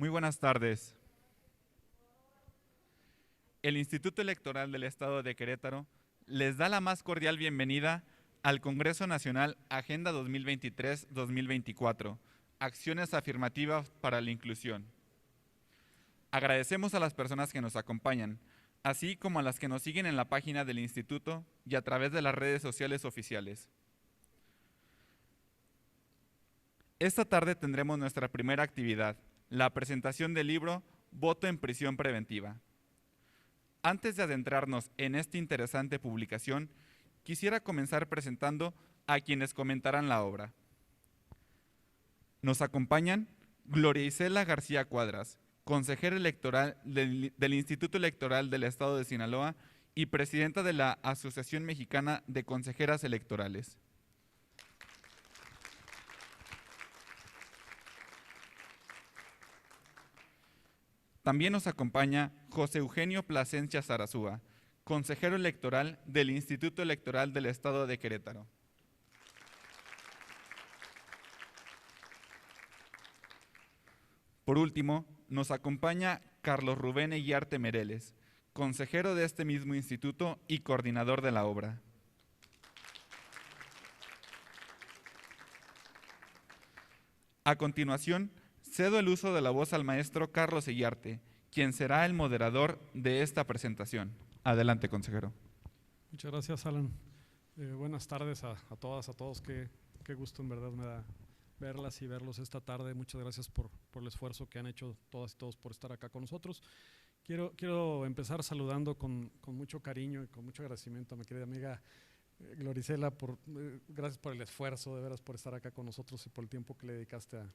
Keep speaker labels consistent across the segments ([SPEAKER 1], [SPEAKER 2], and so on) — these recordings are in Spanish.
[SPEAKER 1] Muy buenas tardes. El Instituto Electoral del Estado de Querétaro les da la más cordial bienvenida al Congreso Nacional Agenda 2023-2024, Acciones Afirmativas para la Inclusión. Agradecemos a las personas que nos acompañan, así como a las que nos siguen en la página del Instituto y a través de las redes sociales oficiales. Esta tarde tendremos nuestra primera actividad, la presentación del libro Voto en Prisión Preventiva. Antes de adentrarnos en esta interesante publicación, quisiera comenzar presentando a quienes comentarán la obra. Nos acompañan Gloria Isela García Cuadras, consejera electoral del Instituto Electoral del Estado de Sinaloa y presidenta de la Asociación Mexicana de Consejeras Electorales. También nos acompaña José Eugenio Plasencia Zarazúa, consejero electoral del Instituto Electoral del Estado de Querétaro. Por último, nos acompaña Carlos Rubén Eguiarte Mereles, consejero de este mismo instituto y coordinador de la obra. A continuación, cedo el uso de la voz al maestro Carlos Eguiarte, quien será el moderador de esta presentación. Adelante, consejero.
[SPEAKER 2] Muchas gracias, Alan. Buenas tardes a todas, a todos. Qué gusto en verdad me da verlas y verlos esta tarde. Muchas gracias por el esfuerzo que han hecho todas y todos por estar acá con nosotros. Quiero empezar saludando con mucho cariño y con mucho agradecimiento a mi querida amiga Gloria Isela, gracias por el esfuerzo, de veras, por estar acá con nosotros y por el tiempo que le dedicaste a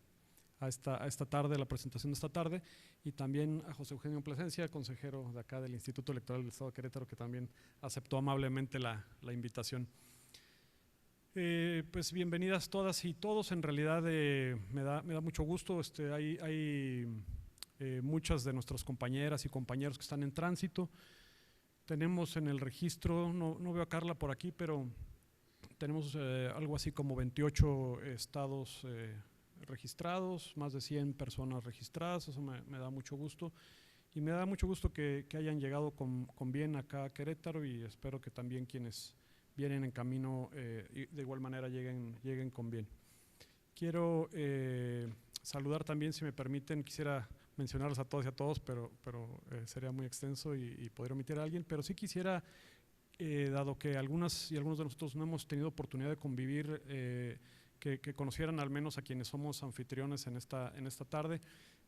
[SPEAKER 2] esta tarde, la presentación de esta tarde, y también a José Eugenio Plasencia, consejero de acá del Instituto Electoral del Estado de Querétaro, que también aceptó amablemente la invitación. Pues bienvenidas todas y todos. En realidad me da mucho gusto. Hay muchas de nuestras compañeras y compañeros que están en tránsito. Tenemos en el registro, no veo a Carla por aquí, pero tenemos algo así como 28 estados registrados, más de 100 personas registradas. Eso me da mucho gusto, y me da mucho gusto que hayan llegado con bien acá a Querétaro, y espero que también quienes vienen en camino de igual manera lleguen con bien. Quiero saludar también, si me permiten, quisiera mencionarlos a todos y a todos, pero sería muy extenso y podría omitir a alguien, pero sí quisiera, dado que algunas y algunos de nosotros no hemos tenido oportunidad de convivir, que conocieran al menos a quienes somos anfitriones en esta tarde.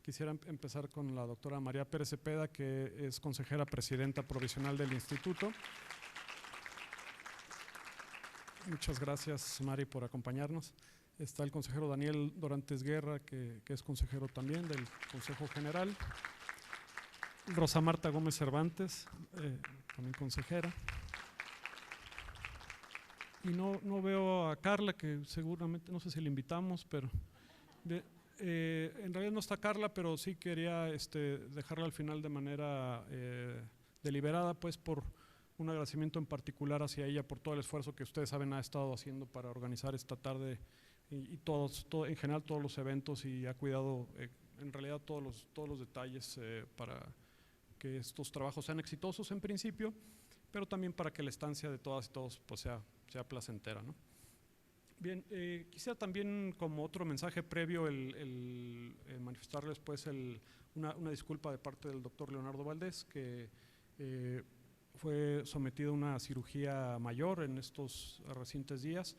[SPEAKER 2] Quisiera empezar con la doctora María Pérez Cepeda, que es consejera presidenta provisional del instituto. Muchas gracias, Mari, por acompañarnos. Está el consejero Daniel Dorantes Guerra, que es consejero también del Consejo General. Rosa Marta Gómez Cervantes, también consejera. Y no veo a Carla, que seguramente, no sé si la invitamos, pero en realidad no está Carla, pero sí quería dejarla al final de manera deliberada, pues por un agradecimiento en particular hacia ella por todo el esfuerzo que ustedes saben ha estado haciendo para organizar esta tarde y en general todos los eventos, y ha cuidado en realidad todos los detalles para que estos trabajos sean exitosos en principio, pero también para que la estancia de todas y todos pues sea placentera, ¿no? Bien, quisiera también, como otro mensaje previo, el manifestarles pues una disculpa de parte del doctor Leonardo Valdés, que fue sometido a una cirugía mayor en estos recientes días.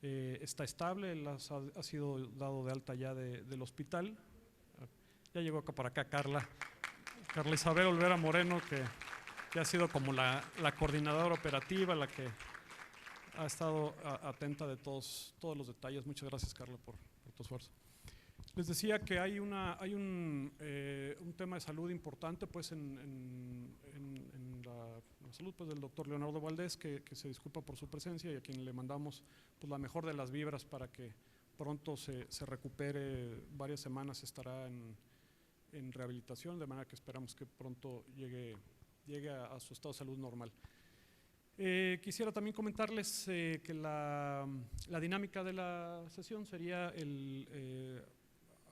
[SPEAKER 2] Está estable, él ha sido dado de alta ya del hospital. Ya llegó para acá Carla Isabel Olvera Moreno, que ha sido como la coordinadora operativa, la que ha estado atenta de todos los detalles. Muchas gracias, Carla, por tu esfuerzo. Les decía que hay un tema de salud importante pues en la salud pues del doctor Leonardo Valdés, que se disculpa por su presencia, y a quien le mandamos pues la mejor de las vibras para que pronto se recupere. Varias semanas estará en rehabilitación, de manera que esperamos que pronto llegue a su estado de salud normal. Quisiera también comentarles que la dinámica de la sesión sería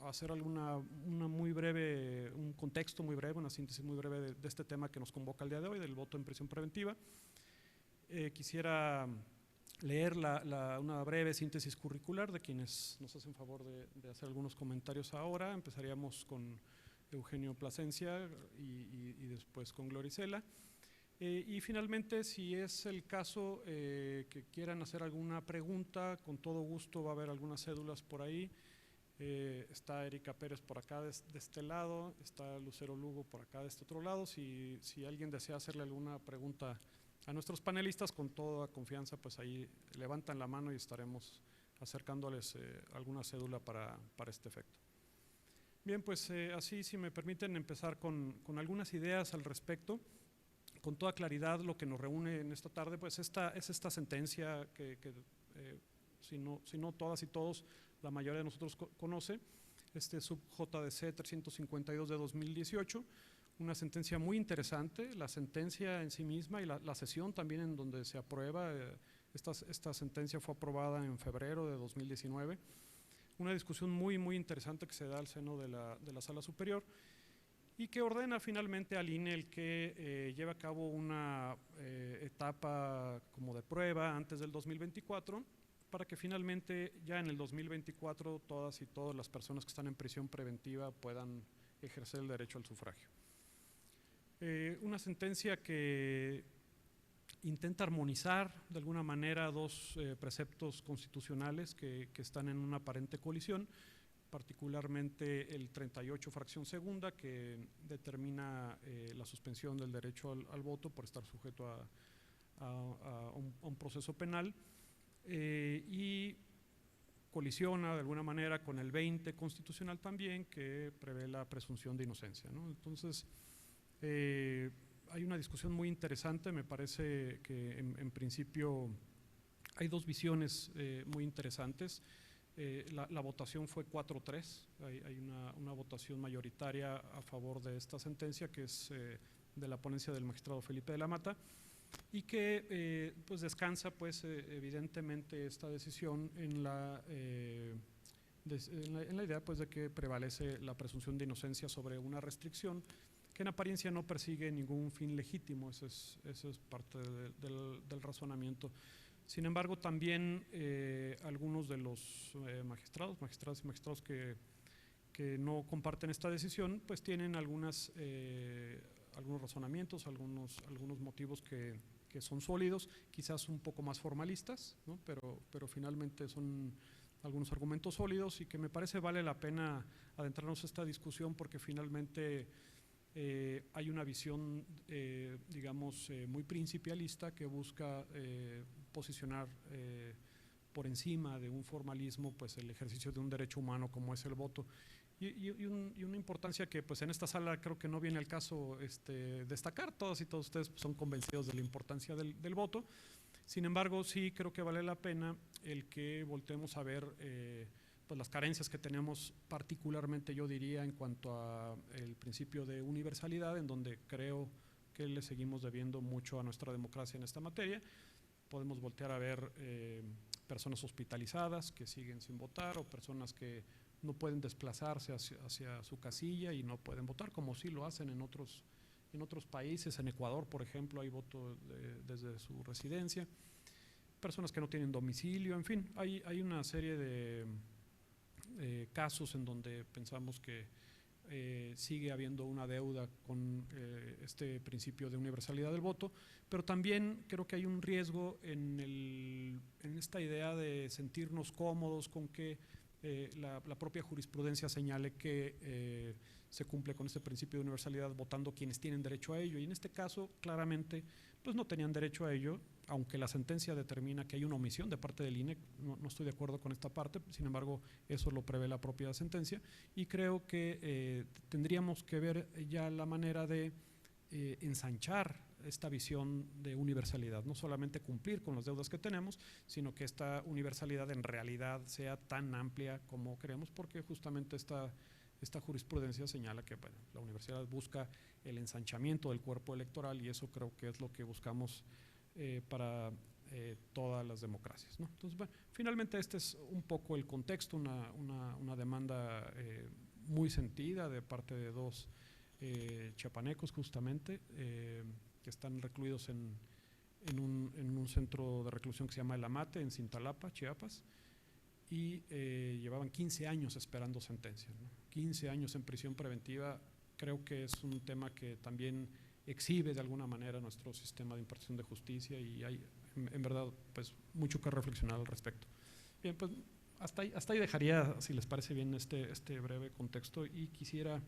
[SPEAKER 2] hacer un contexto muy breve, una síntesis muy breve de este tema que nos convoca el día de hoy, del voto en prisión preventiva. Quisiera leer una breve síntesis curricular de quienes nos hacen favor de hacer algunos comentarios ahora. Empezaríamos con Eugenio Plasencia y después con Gloricela. Y finalmente, si es el caso que quieran hacer alguna pregunta, con todo gusto va a haber algunas cédulas por ahí. Está Erika Pérez por acá de este lado, está Lucero Lugo por acá de este otro lado. Si alguien desea hacerle alguna pregunta a nuestros panelistas, con toda confianza, pues ahí levantan la mano y estaremos acercándoles alguna cédula para este efecto. Bien, pues así, si me permiten empezar con algunas ideas al respecto. Con toda claridad, lo que nos reúne en esta tarde pues es esta sentencia que si no todas y todos, la mayoría de nosotros conoce, sub JDC 352 de 2018, una sentencia muy interesante, la sentencia en sí misma y la sesión también en donde se aprueba. Esta sentencia fue aprobada en febrero de 2019, una discusión muy interesante que se da al seno de la Sala Superior, y que ordena finalmente al INE el que lleve a cabo una etapa como de prueba antes del 2024, para que finalmente ya en el 2024 todas y todas las personas que están en prisión preventiva puedan ejercer el derecho al sufragio. Una sentencia que intenta armonizar de alguna manera dos preceptos constitucionales que están en una aparente colisión, particularmente el 38 fracción segunda, que determina la suspensión del derecho al voto por estar sujeto a un proceso penal, y colisiona de alguna manera con el 20 constitucional también, que prevé la presunción de inocencia, ¿no? Entonces, hay una discusión muy interesante. Me parece que en principio hay dos visiones muy interesantes. La votación fue 4-3, hay una votación mayoritaria a favor de esta sentencia, que es de la ponencia del magistrado Felipe de la Mata, y que pues descansa pues evidentemente esta decisión en la idea pues de que prevalece la presunción de inocencia sobre una restricción que en apariencia no persigue ningún fin legítimo. Eso es parte del razonamiento. Sin embargo, también algunos de los magistradas y magistrados que no comparten esta decisión, pues tienen algunos razonamientos, algunos motivos que son sólidos, quizás un poco más formalistas, ¿no? pero finalmente son algunos argumentos sólidos, y que me parece vale la pena adentrarnos a esta discusión, porque finalmente hay una visión, digamos, muy principialista, que busca posicionar por encima de un formalismo pues el ejercicio de un derecho humano como es el voto, y una importancia que pues en esta sala creo que no viene al caso destacar. Todas y todos ustedes son convencidos de la importancia del voto. Sin embargo, sí creo que vale la pena el que volteemos a ver pues las carencias que tenemos, particularmente yo diría en cuanto a el principio de universalidad, en donde creo que le seguimos debiendo mucho a nuestra democracia en esta materia. Podemos voltear a ver personas hospitalizadas que siguen sin votar, o personas que no pueden desplazarse hacia su casilla y no pueden votar, como sí lo hacen en otros países. En Ecuador, por ejemplo, hay voto desde su residencia. Personas que no tienen domicilio, en fin, hay una serie de casos en donde pensamos que sigue habiendo una deuda con este principio de universalidad del voto, pero también creo que hay un riesgo en esta idea de sentirnos cómodos con que la propia jurisprudencia señale que se cumple con este principio de universalidad votando quienes tienen derecho a ello, y en este caso claramente pues no tenían derecho a ello, aunque la sentencia determina que hay una omisión de parte del INE. No estoy de acuerdo con esta parte, sin embargo eso lo prevé la propia sentencia, y creo que tendríamos que ver ya la manera de ensanchar esta visión de universalidad, no solamente cumplir con las deudas que tenemos, sino que esta universalidad en realidad sea tan amplia como queremos, porque justamente esta jurisprudencia señala que bueno, la universidad busca el ensanchamiento del cuerpo electoral, y eso creo que es lo que buscamos para todas las democracias, ¿no? Entonces, bueno, finalmente este es un poco el contexto, una demanda muy sentida de parte de dos chiapanecos justamente, que están recluidos en un centro de reclusión que se llama El Amate, en Cintalapa, Chiapas, y llevaban 15 años esperando sentencia, ¿no? 15 años en prisión preventiva. Creo que es un tema que también exhibe de alguna manera nuestro sistema de impartición de justicia y hay en verdad pues mucho que reflexionar al respecto. Bien, pues hasta ahí dejaría, si les parece bien, este breve contexto, y quisiera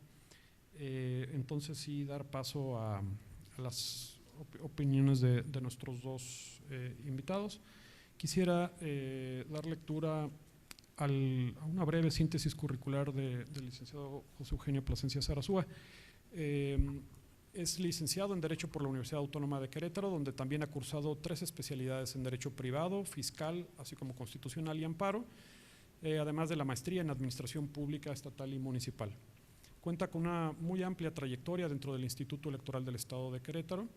[SPEAKER 2] entonces sí dar paso a las opiniones de nuestros dos invitados. Quisiera dar lectura a una breve síntesis curricular del licenciado José Eugenio Plasencia Sarasúa. Es licenciado en Derecho por la Universidad Autónoma de Querétaro, donde también ha cursado 3 especialidades en Derecho Privado, Fiscal, así como Constitucional y Amparo, además de la maestría en Administración Pública Estatal y Municipal. Cuenta con una muy amplia trayectoria dentro del Instituto Electoral del Estado de Querétaro.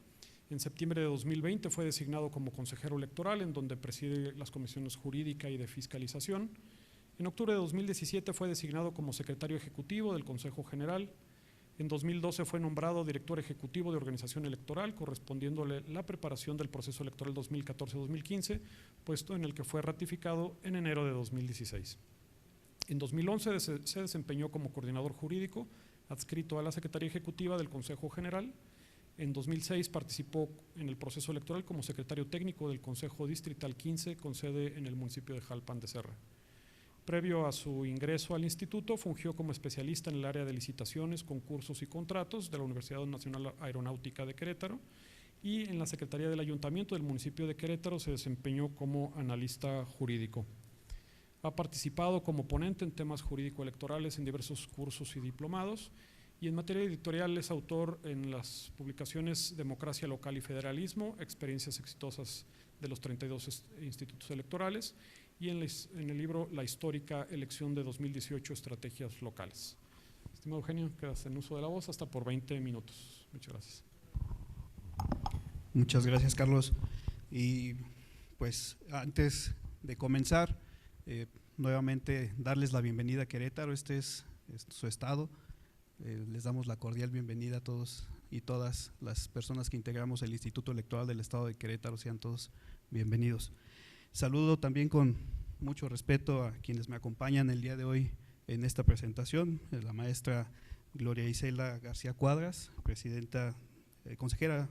[SPEAKER 2] En septiembre de 2020 fue designado como consejero electoral, en donde preside las comisiones jurídica y de fiscalización. En octubre de 2017 fue designado como secretario ejecutivo del Consejo General. En 2012 fue nombrado director ejecutivo de organización electoral, correspondiéndole la preparación del proceso electoral 2014-2015, puesto en el que fue ratificado en enero de 2016. En 2011 se desempeñó como coordinador jurídico, adscrito a la Secretaría Ejecutiva del Consejo General. En 2006 participó en el proceso electoral como secretario técnico del Consejo Distrital 15, con sede en el municipio de Jalpan de Serra. Previo a su ingreso al instituto, fungió como especialista en el área de licitaciones, concursos y contratos de la Universidad Nacional Aeronáutica de Querétaro, y en la Secretaría del Ayuntamiento del municipio de Querétaro se desempeñó como analista jurídico. Ha participado como ponente en temas jurídico-electorales en diversos cursos y diplomados, y en materia editorial es autor en las publicaciones Democracia Local y Federalismo, experiencias exitosas de los 32 institutos electorales, y en el libro La histórica elección de 2018, estrategias locales. Estimado Eugenio, quedas en uso de la voz hasta por 20 minutos. Muchas gracias.
[SPEAKER 3] Muchas gracias, Carlos. Y pues antes de comenzar, nuevamente darles la bienvenida a Querétaro. Este es su estado. Les damos la cordial bienvenida a todos y todas las personas que integramos el Instituto Electoral del Estado de Querétaro. Sean todos bienvenidos. Saludo también con mucho respeto a quienes me acompañan el día de hoy en esta presentación, la maestra Gloria Isela García Cuadras, consejera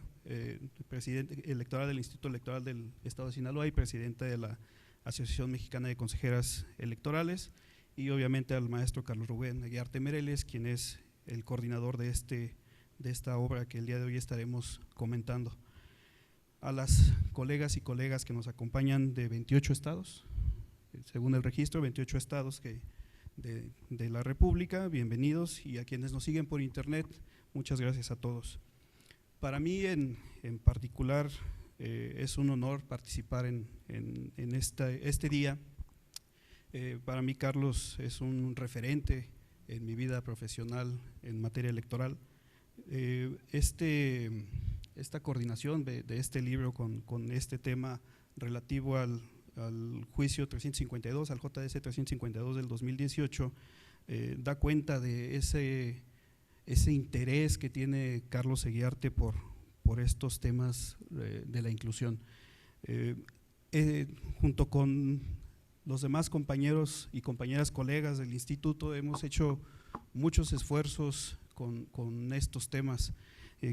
[SPEAKER 3] presidente electoral del Instituto Electoral del Estado de Sinaloa y presidenta de la Asociación Mexicana de Consejeras Electorales, y obviamente al maestro Carlos Rubén Aguiarte Mereles, quien es el coordinador de esta obra que el día de hoy estaremos comentando. A las colegas y colegas que nos acompañan de 28 estados, según el registro, 28 estados de la República, bienvenidos, y a quienes nos siguen por internet, muchas gracias a todos. Para mí en particular es un honor participar en este día. Para mí Carlos es un referente en mi vida profesional en materia electoral. Esta coordinación de este libro con este tema relativo al juicio 352, al JDC 352 del 2018, da cuenta de ese interés que tiene Carlos Eguiarte por estos temas de la inclusión. Junto con los demás compañeros y compañeras colegas del instituto hemos hecho muchos esfuerzos con estos temas.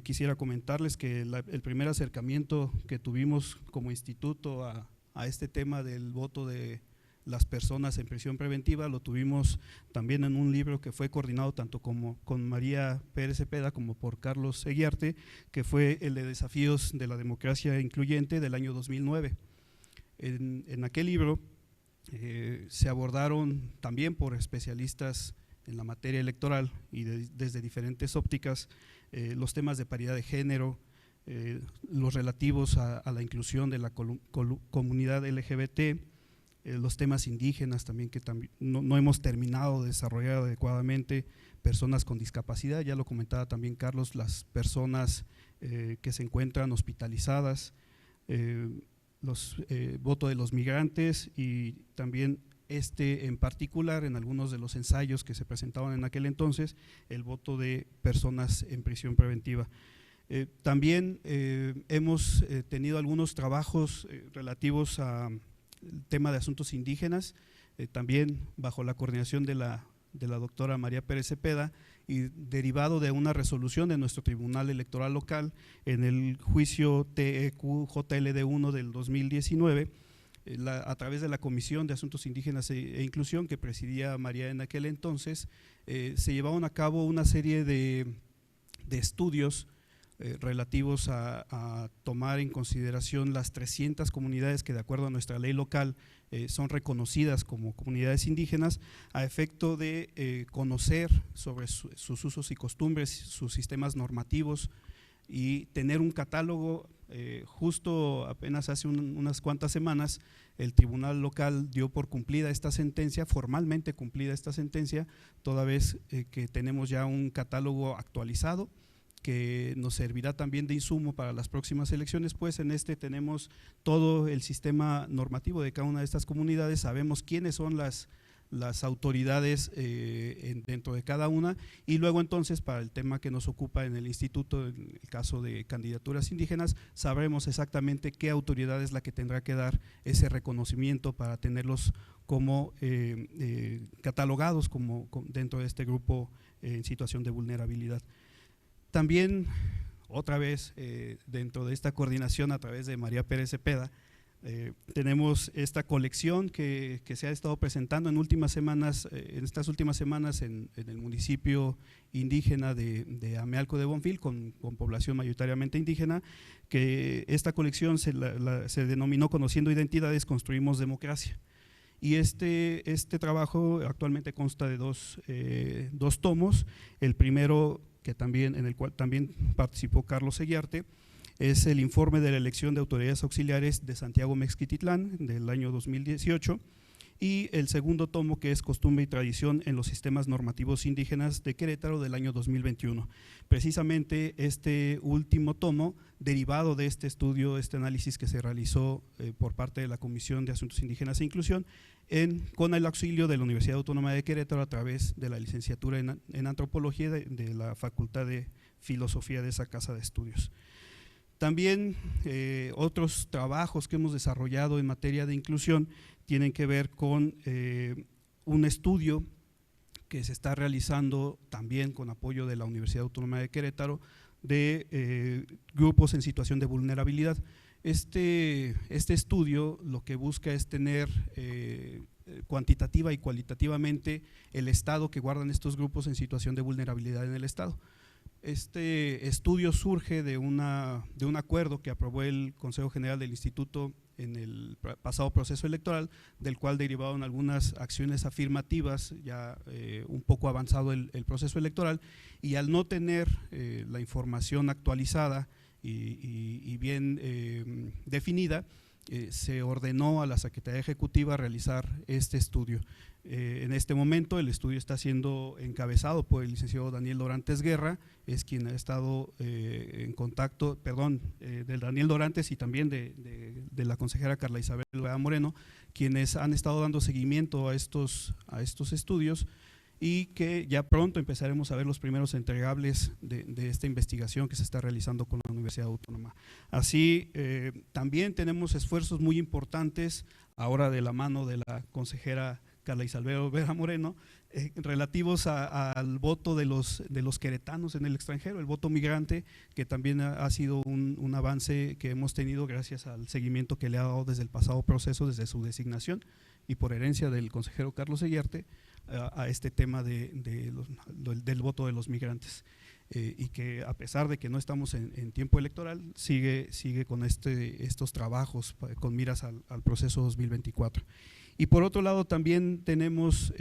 [SPEAKER 3] Quisiera comentarles que el primer acercamiento que tuvimos como instituto a este tema del voto de las personas en prisión preventiva lo tuvimos también en un libro que fue coordinado tanto con María Pérez Cepeda como por Carlos Eguiarte, que fue el de Desafíos de la Democracia Incluyente del año 2009. En aquel libro se abordaron también por especialistas en la materia electoral y desde diferentes ópticas los temas de paridad de género, los relativos a la inclusión de la comunidad LGBT, los temas indígenas también que no hemos terminado de desarrollar adecuadamente, personas con discapacidad, ya lo comentaba también Carlos, las personas que se encuentran hospitalizadas, voto de los migrantes y también en particular, en algunos de los ensayos que se presentaban en aquel entonces, el voto de personas en prisión preventiva. También hemos tenido algunos trabajos relativos al tema de asuntos indígenas, también bajo la coordinación de la doctora María Pérez Cepeda y derivado de una resolución de nuestro Tribunal Electoral Local en el juicio TEQ-JLD1 del 2019, a través de la Comisión de Asuntos Indígenas e Inclusión que presidía María en aquel entonces, se llevaron a cabo una serie de estudios relativos a tomar en consideración las 300 comunidades que de acuerdo a nuestra ley local son reconocidas como comunidades indígenas, a efecto de conocer sobre sus usos y costumbres, sus sistemas normativos y tener un catálogo. Justo apenas hace unas cuantas semanas el tribunal local dio por cumplida esta sentencia, formalmente cumplida esta sentencia, toda vez que tenemos ya un catálogo actualizado que nos servirá también de insumo para las próximas elecciones, pues en tenemos todo el sistema normativo de cada una de estas comunidades, sabemos quiénes son las autoridades dentro de cada una y luego entonces para el tema que nos ocupa en el instituto, en el caso de candidaturas indígenas, sabremos exactamente qué autoridad es la que tendrá que dar ese reconocimiento para tenerlos como catalogados como dentro de este grupo en situación de vulnerabilidad. También, otra vez, dentro de esta coordinación a través de María Pérez Cepeda, tenemos esta colección que se ha estado presentando en estas últimas semanas en el municipio indígena de Amealco de Bonfil, con población mayoritariamente indígena, que esta colección se denominó Conociendo Identidades, Construimos Democracia. Y este trabajo actualmente consta de dos tomos, el primero en el cual también participó Carlos Seguiarte, es el informe de la elección de autoridades auxiliares de Santiago Mezquititlán del año 2018 y el segundo tomo que es Costumbre y Tradición en los Sistemas Normativos Indígenas de Querétaro del año 2021. Precisamente este último tomo, derivado de este estudio, este análisis que se realizó por parte de la Comisión de Asuntos Indígenas e Inclusión, con el auxilio de la Universidad Autónoma de Querétaro a través de la licenciatura en Antropología de la Facultad de Filosofía de esa casa de estudios. También otros trabajos que hemos desarrollado en materia de inclusión tienen que ver con un estudio que se está realizando también con apoyo de la Universidad Autónoma de Querétaro de grupos en situación de vulnerabilidad. Este estudio lo que busca es tener cuantitativa y cualitativamente el estado que guardan estos grupos en situación de vulnerabilidad en el estado. Este estudio surge de un acuerdo que aprobó el Consejo General del Instituto en el pasado proceso electoral, del cual derivaron algunas acciones afirmativas, ya un poco avanzado el proceso electoral, y al no tener la información actualizada y bien definida, se ordenó a la Secretaría Ejecutiva realizar este estudio. En este momento el estudio está siendo encabezado por el licenciado Daniel Dorantes Guerra, es quien ha estado en contacto, del Daniel Dorantes y también de la consejera Carla Isabel Moreno, quienes han estado dando seguimiento a estos estudios y que ya pronto empezaremos a ver los primeros entregables de esta investigación que se está realizando con la Universidad Autónoma. Así, también tenemos esfuerzos muy importantes, ahora de la mano de la consejera Carla Isabel Vera Moreno, relativos al voto de los queretanos en el extranjero, el voto migrante, que también ha sido un avance que hemos tenido gracias al seguimiento que le ha dado desde el pasado proceso, desde su designación y por herencia del consejero Carlos Seguiarte, a este tema del voto de los migrantes, y que a pesar de que no estamos en tiempo electoral, sigue con estos trabajos con miras al proceso 2024. Y por otro lado también tenemos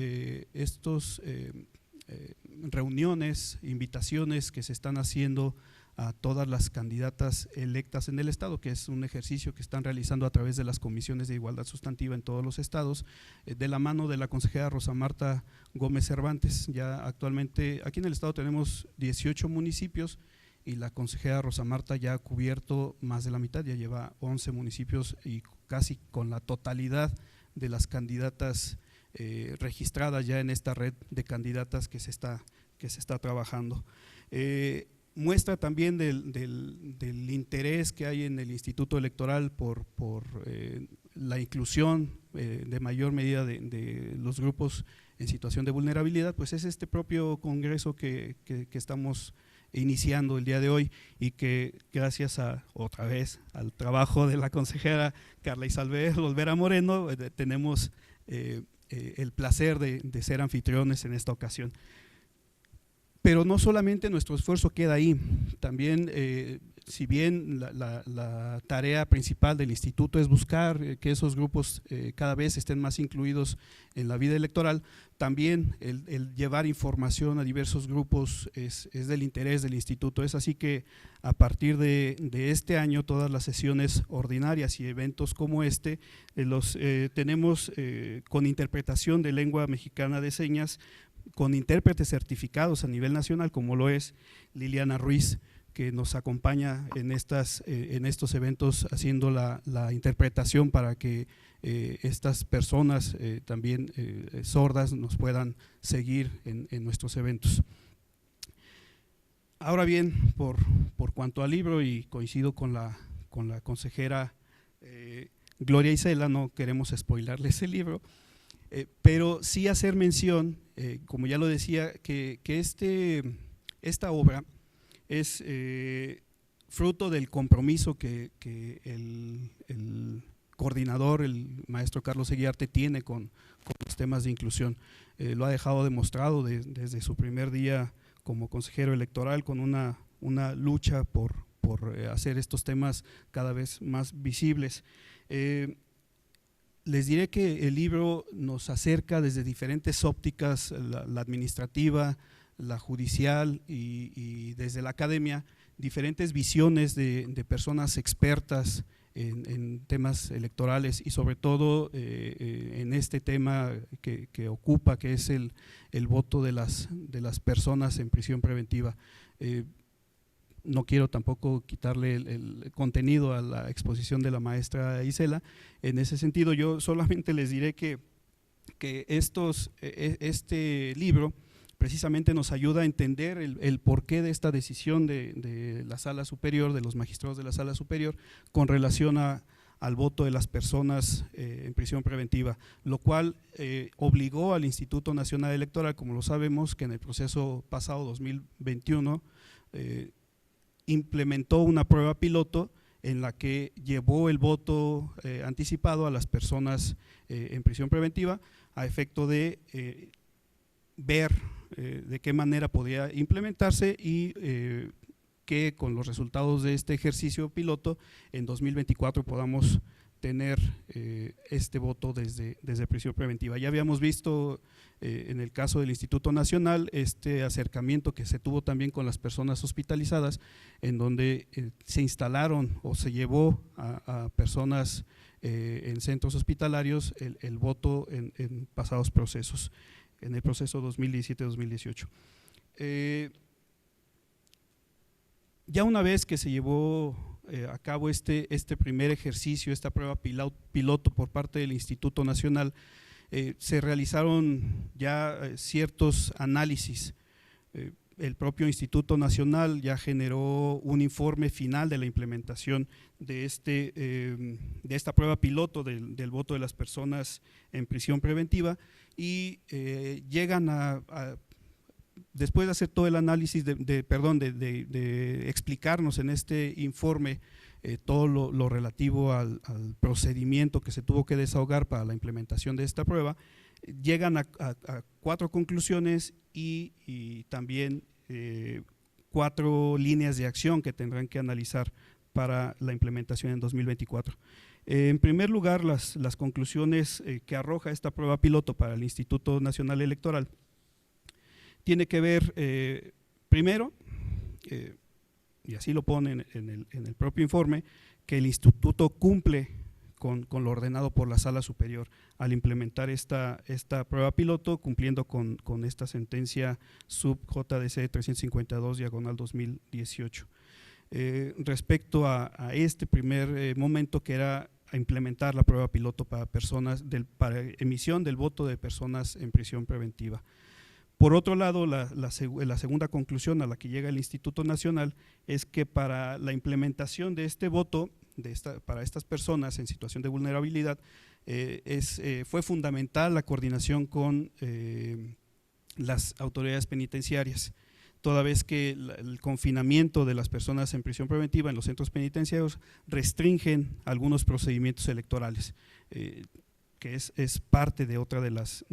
[SPEAKER 3] estos reuniones, invitaciones que se están haciendo a todas las candidatas electas en el estado, que es un ejercicio que están realizando a través de las comisiones de igualdad sustantiva en todos los estados, de la mano de la consejera Rosa Marta Gómez Cervantes. Ya actualmente aquí en el estado tenemos 18 municipios y la consejera Rosa Marta ya ha cubierto más de la mitad, ya lleva 11 municipios y casi con la totalidad de las candidatas registradas ya en esta red de candidatas que se está trabajando. Muestra también del interés que hay en el Instituto Electoral por la inclusión de mayor medida de los grupos en situación de vulnerabilidad, pues es este propio congreso que estamos iniciando el día de hoy y que gracias otra vez al trabajo de la consejera Carla Isabel Olvera Moreno tenemos el placer de ser anfitriones en esta ocasión. Pero no solamente nuestro esfuerzo queda ahí, también si bien la tarea principal del instituto es buscar que esos grupos cada vez estén más incluidos en la vida electoral, también el llevar información a diversos grupos es del interés del instituto. Es así que a partir de este año todas las sesiones ordinarias y eventos como este los tenemos con interpretación de lengua mexicana de señas, con intérpretes certificados a nivel nacional, como lo es Liliana Ruiz, que nos acompaña en estos eventos haciendo la interpretación para que estas personas también sordas nos puedan seguir en nuestros eventos. Ahora bien, por cuanto al libro, y coincido con la consejera Gloria Isela, no queremos spoilarles el libro, pero sí hacer mención, como ya lo decía, que esta obra es fruto del compromiso que el coordinador, el maestro Carlos Eguiarte, tiene con los temas de inclusión. Lo ha dejado demostrado desde su primer día como consejero electoral, con una lucha por hacer estos temas cada vez más visibles. Les diré que el libro nos acerca desde diferentes ópticas, la administrativa, la judicial y desde la academia, diferentes visiones de personas expertas en temas electorales y sobre todo en este tema que ocupa, que es el voto de las personas en prisión preventiva. No quiero tampoco quitarle el contenido a la exposición de la maestra Isela. En ese sentido, yo solamente les diré que este libro precisamente nos ayuda a entender el porqué de esta decisión de la Sala Superior, de los magistrados de la Sala Superior, con relación al voto de las personas en prisión preventiva, lo cual obligó al Instituto Nacional Electoral, como lo sabemos, que en el proceso pasado 2021 implementó una prueba piloto en la que llevó el voto anticipado a las personas en prisión preventiva a efecto de ver de qué manera podía implementarse y que con los resultados de este ejercicio piloto en 2024 podamos tener este voto desde prisión preventiva. Ya habíamos visto en el caso del Instituto Nacional este acercamiento que se tuvo también con las personas hospitalizadas, en donde se instalaron o se llevó a personas en centros hospitalarios el voto en pasados procesos, en el proceso 2017-2018. Ya una vez que se llevó a cabo este primer ejercicio, esta prueba piloto por parte del Instituto Nacional, se realizaron ya ciertos análisis. El propio Instituto Nacional ya generó un informe final de la implementación de esta prueba piloto del voto de las personas en prisión preventiva y llegan después de hacer todo el análisis, de explicarnos en este informe todo lo relativo al procedimiento que se tuvo que desahogar para la implementación de esta prueba, llegan a 4 conclusiones y también 4 líneas de acción que tendrán que analizar para la implementación en 2024. En primer lugar, las conclusiones que arroja esta prueba piloto para el Instituto Nacional Electoral tiene que ver, primero, y así lo ponen en el propio informe, que el instituto cumple con lo ordenado por la Sala Superior al implementar esta prueba piloto, cumpliendo con esta sentencia sub JDC 352/2018. Respecto a este primer momento, que era a implementar la prueba piloto para emisión del voto de personas en prisión preventiva. Por otro lado, la segunda conclusión a la que llega el Instituto Nacional es que para la implementación de este voto para estas personas en situación de vulnerabilidad fue fundamental la coordinación con las autoridades penitenciarias, toda vez que el confinamiento de las personas en prisión preventiva en los centros penitenciarios restringen algunos procedimientos electorales, que es parte de otra de las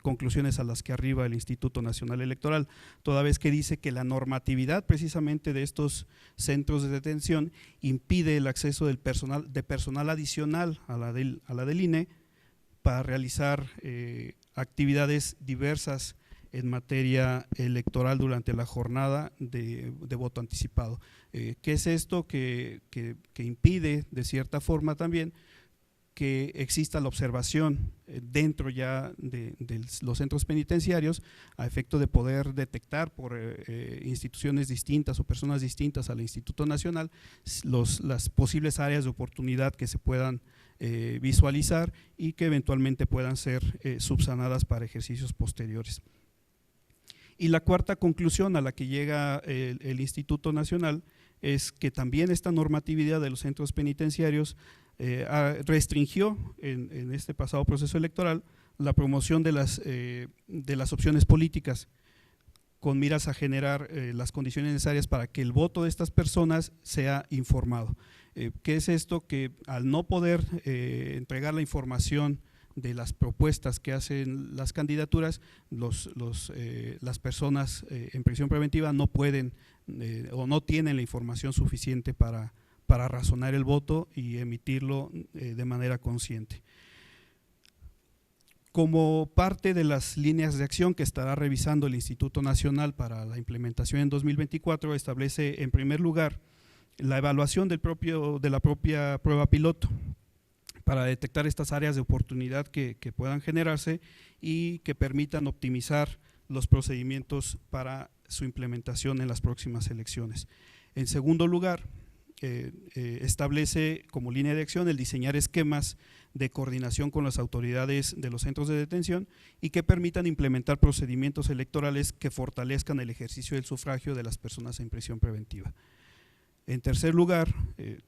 [SPEAKER 3] conclusiones a las que arriba el Instituto Nacional Electoral, toda vez que dice que la normatividad precisamente de estos centros de detención impide el acceso de personal adicional a la del INE para realizar actividades diversas en materia electoral durante la jornada de voto anticipado. ¿Qué es esto? Que impide de cierta forma también que exista la observación dentro ya de los centros penitenciarios a efecto de poder detectar por instituciones distintas o personas distintas al Instituto Nacional las posibles áreas de oportunidad que se puedan visualizar y que eventualmente puedan ser subsanadas para ejercicios posteriores. Y la cuarta conclusión a la que llega el Instituto Nacional es que también esta normatividad de los centros penitenciarios restringió en este pasado proceso electoral la promoción de las opciones políticas con miras a generar las condiciones necesarias para que el voto de estas personas sea informado. ¿Qué es esto? Que al no poder entregar la información de las propuestas que hacen las candidaturas, las personas en prisión preventiva no pueden o no tienen la información suficiente para razonar el voto y emitirlo de manera consciente. Como parte de las líneas de acción que estará revisando el Instituto Nacional para la implementación en 2024, establece en primer lugar la evaluación de la propia prueba piloto para detectar estas áreas de oportunidad que puedan generarse y que permitan optimizar los procedimientos para su implementación en las próximas elecciones. En segundo lugar, establece como línea de acción el diseñar esquemas de coordinación con las autoridades de los centros de detención y que permitan implementar procedimientos electorales que fortalezcan el ejercicio del sufragio de las personas en prisión preventiva. En tercer lugar,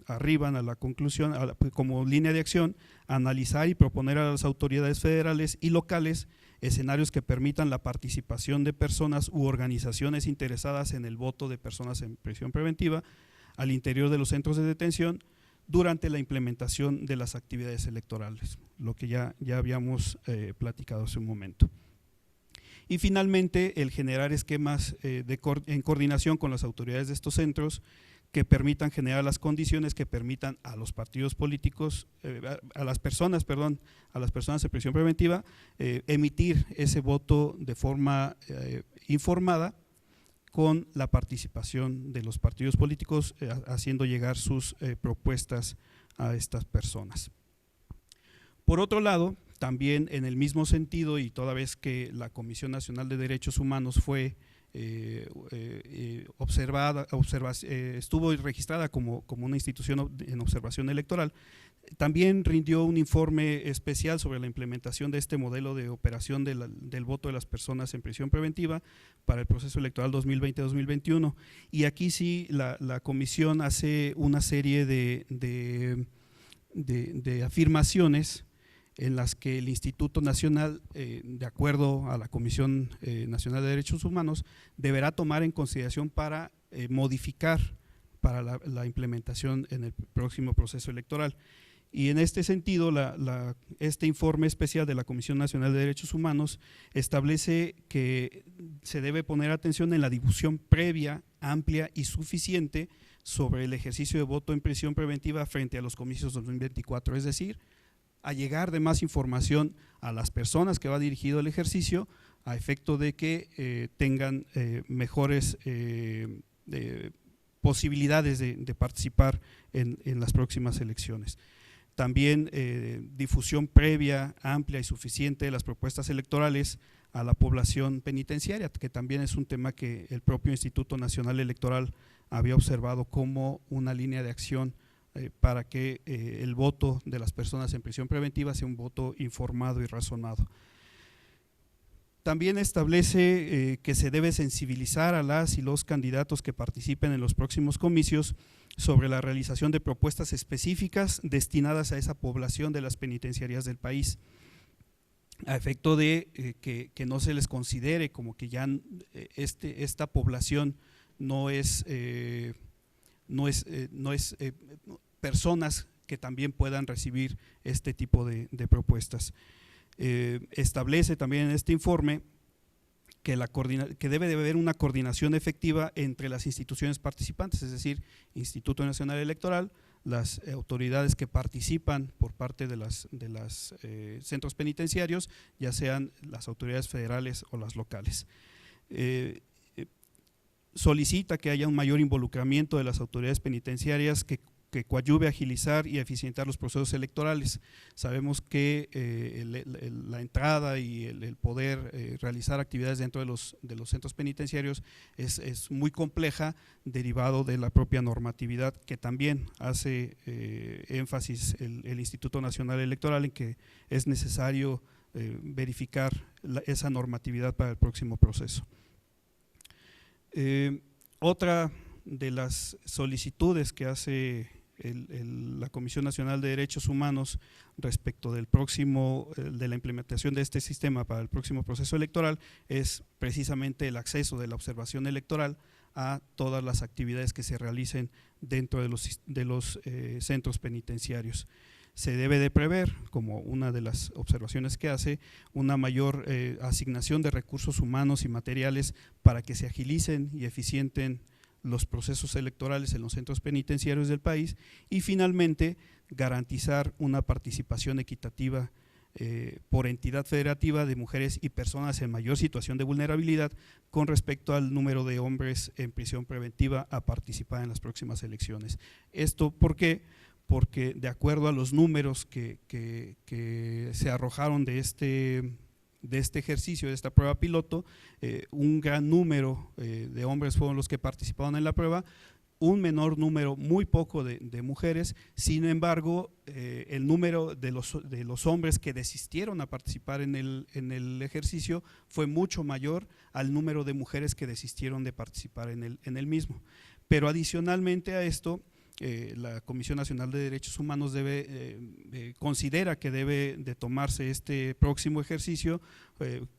[SPEAKER 3] arriban a la conclusión, como línea de acción, analizar y proponer a las autoridades federales y locales escenarios que permitan la participación de personas u organizaciones interesadas en el voto de personas en prisión preventiva al interior de los centros de detención durante la implementación de las actividades electorales, lo que ya habíamos platicado hace un momento. Y finalmente, el generar esquemas en coordinación con las autoridades de estos centros que permitan generar las condiciones que permitan a los partidos políticos, a las personas en prisión preventiva, emitir ese voto de forma informada, con la participación de los partidos políticos haciendo llegar sus propuestas a estas personas. Por otro lado, también en el mismo sentido y toda vez que la Comisión Nacional de Derechos Humanos fue estuvo registrada como una institución en observación electoral, también rindió un informe especial sobre la implementación de este modelo de operación del voto de las personas en prisión preventiva para el proceso electoral 2020-2021. Y aquí sí la comisión hace una serie de afirmaciones en las que el Instituto Nacional, de acuerdo a la Comisión Nacional de Derechos Humanos, deberá tomar en consideración para modificar para la implementación en el próximo proceso electoral. Y en este sentido, este informe especial de la Comisión Nacional de Derechos Humanos establece que se debe poner atención en la difusión previa, amplia y suficiente sobre el ejercicio de voto en prisión preventiva frente a los comicios 2024, es decir, a llegar de más información a las personas que va dirigido el ejercicio a efecto de que tengan mejores posibilidades de participar en las próximas elecciones. También difusión previa, amplia y suficiente de las propuestas electorales a la población penitenciaria, que también es un tema que el propio Instituto Nacional Electoral había observado como una línea de acción para que el voto de las personas en prisión preventiva sea un voto informado y razonado. También establece que se debe sensibilizar a las y los candidatos que participen en los próximos comicios sobre la realización de propuestas específicas destinadas a esa población de las penitenciarías del país, a efecto de que no se les considere como que ya esta población no es personas que también puedan recibir este tipo de propuestas. Establece también en este informe que debe de haber una coordinación efectiva entre las instituciones participantes, es decir, Instituto Nacional Electoral, las autoridades que participan por parte de los centros penitenciarios, ya sean las autoridades federales o las locales. Solicita que haya un mayor involucramiento de las autoridades penitenciarias que coadyuve a agilizar y eficientar los procesos electorales. Sabemos que la entrada y el poder realizar actividades dentro de los centros penitenciarios es muy compleja, derivado de la propia normatividad que también hace énfasis el Instituto Nacional Electoral en que es necesario verificar esa normatividad para el próximo proceso. Otra de las solicitudes que hace la Comisión Nacional de Derechos Humanos respecto de la implementación de este sistema para el próximo proceso electoral es precisamente el acceso de la observación electoral a todas las actividades que se realicen dentro de los centros penitenciarios. Se debe de prever, como una de las observaciones que hace, una mayor asignación de recursos humanos y materiales para que se agilicen y eficienten los procesos electorales en los centros penitenciarios del país, y finalmente garantizar una participación equitativa por entidad federativa de mujeres y personas en mayor situación de vulnerabilidad con respecto al número de hombres en prisión preventiva a participar en las próximas elecciones. ¿Esto por qué? Porque de acuerdo a los números que se arrojaron de este ejercicio, de esta prueba piloto, un gran número de hombres fueron los que participaron en la prueba, un menor número, muy poco de mujeres. Sin embargo, el número de los hombres que desistieron a participar en el ejercicio fue mucho mayor al número de mujeres que desistieron de participar en el mismo. Pero adicionalmente a esto, la Comisión Nacional de Derechos Humanos considera que debe de tomarse este próximo ejercicio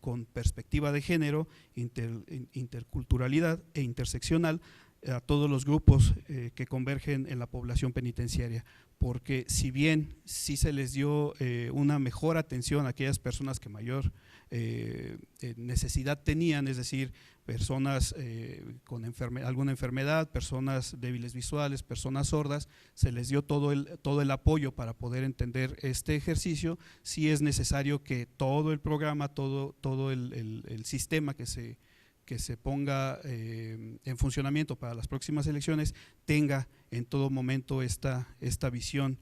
[SPEAKER 3] con perspectiva de género, interculturalidad e interseccional a todos los grupos que convergen en la población penitenciaria, porque si bien sí se les dio una mejor atención a aquellas personas que mayor necesidad tenían, es decir, personas con alguna enfermedad, personas débiles visuales, personas sordas, se les dio todo el apoyo para poder entender este ejercicio. Sí es necesario que todo el programa, todo el sistema que se ponga en funcionamiento para las próximas elecciones tenga en todo momento esta visión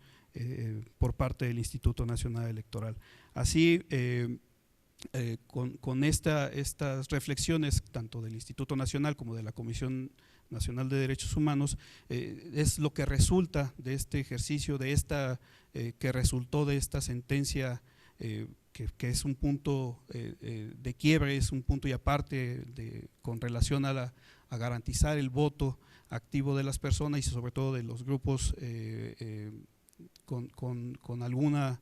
[SPEAKER 3] por parte del Instituto Nacional Electoral. Así, con estas reflexiones tanto del Instituto Nacional como de la Comisión Nacional de Derechos Humanos, es lo que resulta de este ejercicio, que resultó de esta sentencia que es un punto de quiebre, es un punto y aparte con relación a garantizar el voto activo de las personas y sobre todo de los grupos con alguna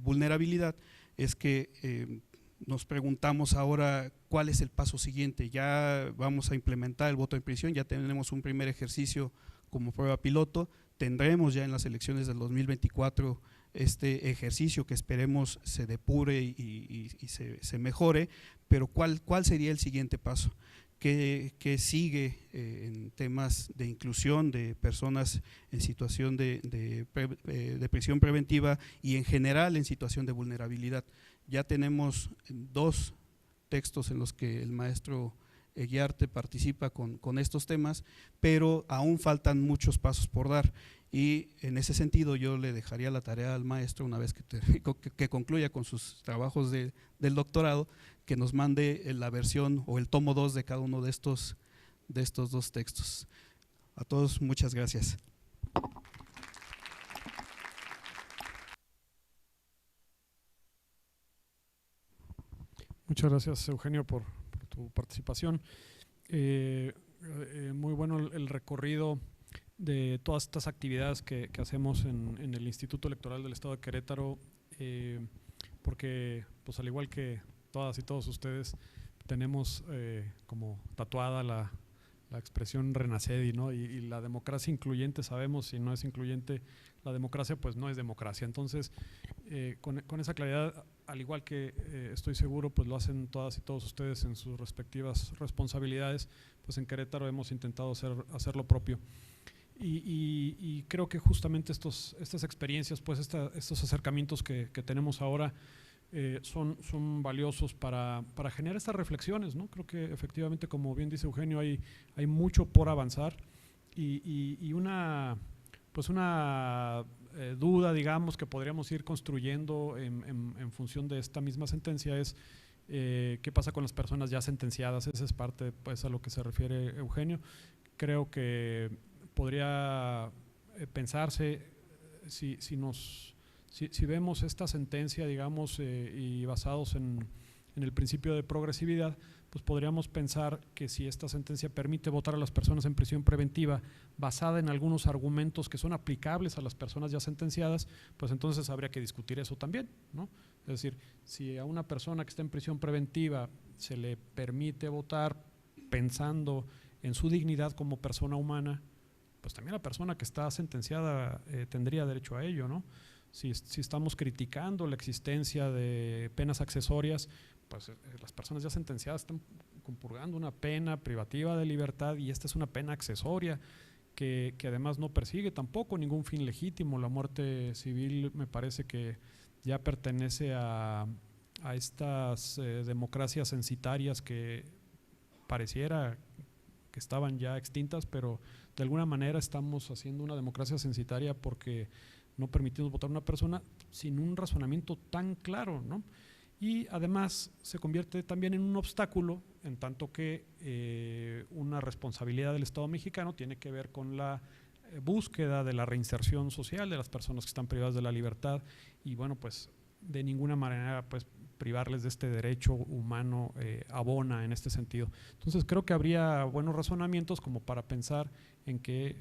[SPEAKER 3] vulnerabilidad. Es que nos preguntamos ahora cuál es el paso siguiente. Ya vamos a implementar el voto en prisión, ya tenemos un primer ejercicio como prueba piloto, tendremos ya en las elecciones del 2024 este ejercicio que esperemos se depure y se mejore, pero ¿cuál sería el siguiente paso? ¿Qué sigue en temas de inclusión de personas en situación de prisión preventiva y en general en situación de vulnerabilidad? Ya tenemos 2 textos en los que el maestro Guiarte participa con estos temas, pero aún faltan muchos pasos por dar. Y en ese sentido yo le dejaría la tarea al maestro, una vez que concluya con sus trabajos del doctorado, que nos mande la versión o el tomo 2 de cada uno de estos 2 textos. A todos, muchas gracias.
[SPEAKER 2] Muchas gracias, Eugenio, por tu participación. Muy bueno el recorrido de todas estas actividades que hacemos en el Instituto Electoral del Estado de Querétaro, porque pues al igual que todas y todos ustedes tenemos como tatuada la expresión Renacedi, ¿no? Y la democracia incluyente, sabemos, si no es incluyente la democracia, pues no es democracia. Entonces, con esa claridad, al igual que estoy seguro, pues lo hacen todas y todos ustedes en sus respectivas responsabilidades, pues en Querétaro hemos intentado hacer lo propio. Y creo que justamente estas experiencias, pues estos acercamientos que tenemos ahora son valiosos para generar estas reflexiones, ¿no? Creo que efectivamente, como bien dice Eugenio, hay mucho por avanzar y una duda, digamos, que podríamos ir construyendo en función de esta misma sentencia es qué pasa con las personas ya sentenciadas. Esa es parte, pues, a lo que se refiere Eugenio. Creo que podría pensarse si vemos esta sentencia, digamos, y basados en el principio de progresividad, pues podríamos pensar que si esta sentencia permite votar a las personas en prisión preventiva basada en algunos argumentos que son aplicables a las personas ya sentenciadas, pues entonces habría que discutir eso también, ¿no? Es decir, si a una persona que está en prisión preventiva se le permite votar pensando en su dignidad como persona humana, pues también la persona que está sentenciada tendría derecho a ello, ¿no? Si estamos criticando la existencia de penas accesorias, pues las personas ya sentenciadas están compurgando una pena privativa de libertad y esta es una pena accesoria que además no persigue tampoco ningún fin legítimo. La muerte civil me parece que ya pertenece a estas democracias censitarias que pareciera que estaban ya extintas, pero de alguna manera estamos haciendo una democracia censitaria porque no permitimos votar a una persona sin un razonamiento tan claro, ¿no? Y además se convierte también en un obstáculo, en tanto que una responsabilidad del Estado mexicano tiene que ver con la búsqueda de la reinserción social de las personas que están privadas de la libertad y bueno, pues de ninguna manera pues privarles de este derecho humano abona en este sentido. Entonces creo que habría buenos razonamientos como para pensar en que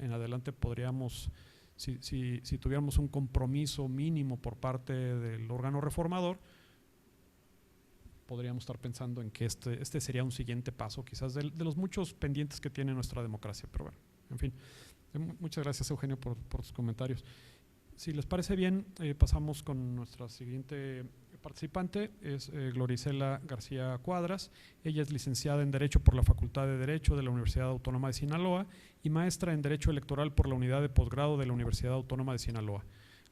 [SPEAKER 2] en adelante podríamos, si tuviéramos un compromiso mínimo por parte del órgano reformador, podríamos estar pensando en que este sería un siguiente paso quizás de los muchos pendientes que tiene nuestra democracia, pero bueno, en fin. Muchas gracias, Eugenio, por tus comentarios. Si les parece bien, pasamos con nuestra siguiente participante, es Gloricela García Cuadras. Ella es licenciada en Derecho por la Facultad de Derecho de la Universidad Autónoma de Sinaloa y maestra en Derecho Electoral por la Unidad de Posgrado de la Universidad Autónoma de Sinaloa.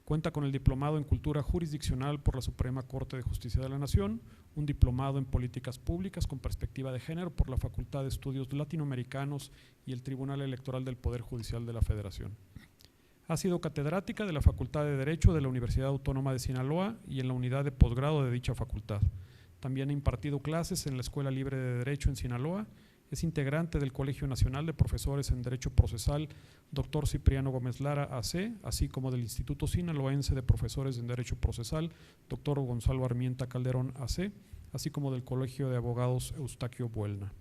[SPEAKER 2] Cuenta con el diplomado en Cultura Jurisdiccional por la Suprema Corte de Justicia de la Nación, un diplomado en Políticas Públicas con Perspectiva de Género por la Facultad de Estudios Latinoamericanos y el Tribunal Electoral del Poder Judicial de la Federación. Ha sido catedrática de la Facultad de Derecho de la Universidad Autónoma de Sinaloa y en la unidad de posgrado de dicha facultad. También ha impartido clases en la Escuela Libre de Derecho en Sinaloa. Es integrante del Colegio Nacional de Profesores en Derecho Procesal, Dr. Cipriano Gómez Lara, AC, así como del Instituto Sinaloense de Profesores en Derecho Procesal, Dr. Gonzalo Armienta Calderón, AC, así como del Colegio de Abogados Eustaquio Buelna.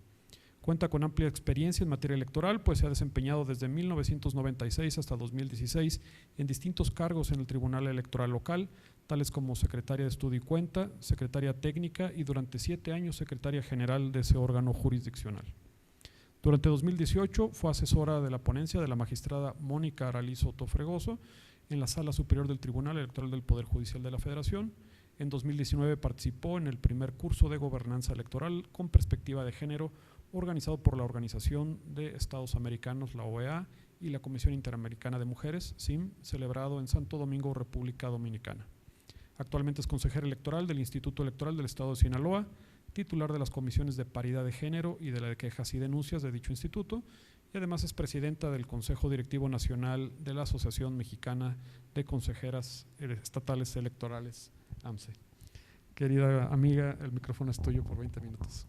[SPEAKER 2] Cuenta con amplia experiencia en materia electoral, pues se ha desempeñado desde 1996 hasta 2016 en distintos cargos en el Tribunal Electoral local, tales como secretaria de Estudio y Cuenta, secretaria técnica y durante 7 años secretaria general de ese órgano jurisdiccional. Durante 2018 fue asesora de la ponencia de la magistrada Mónica Aralizo Tofregoso en la Sala Superior del Tribunal Electoral del Poder Judicial de la Federación. En 2019 participó en el primer curso de gobernanza electoral con perspectiva de género organizado por la Organización de Estados Americanos, la OEA, y la Comisión Interamericana de Mujeres, CIM, celebrado en Santo Domingo, República Dominicana. Actualmente es consejera electoral del Instituto Electoral del Estado de Sinaloa, titular de las comisiones de paridad de género y de la de quejas y denuncias de dicho instituto, y además es presidenta del Consejo Directivo Nacional de la Asociación Mexicana de Consejeras Estatales Electorales, AMCE. Querida amiga, el micrófono es tuyo por 20 minutos.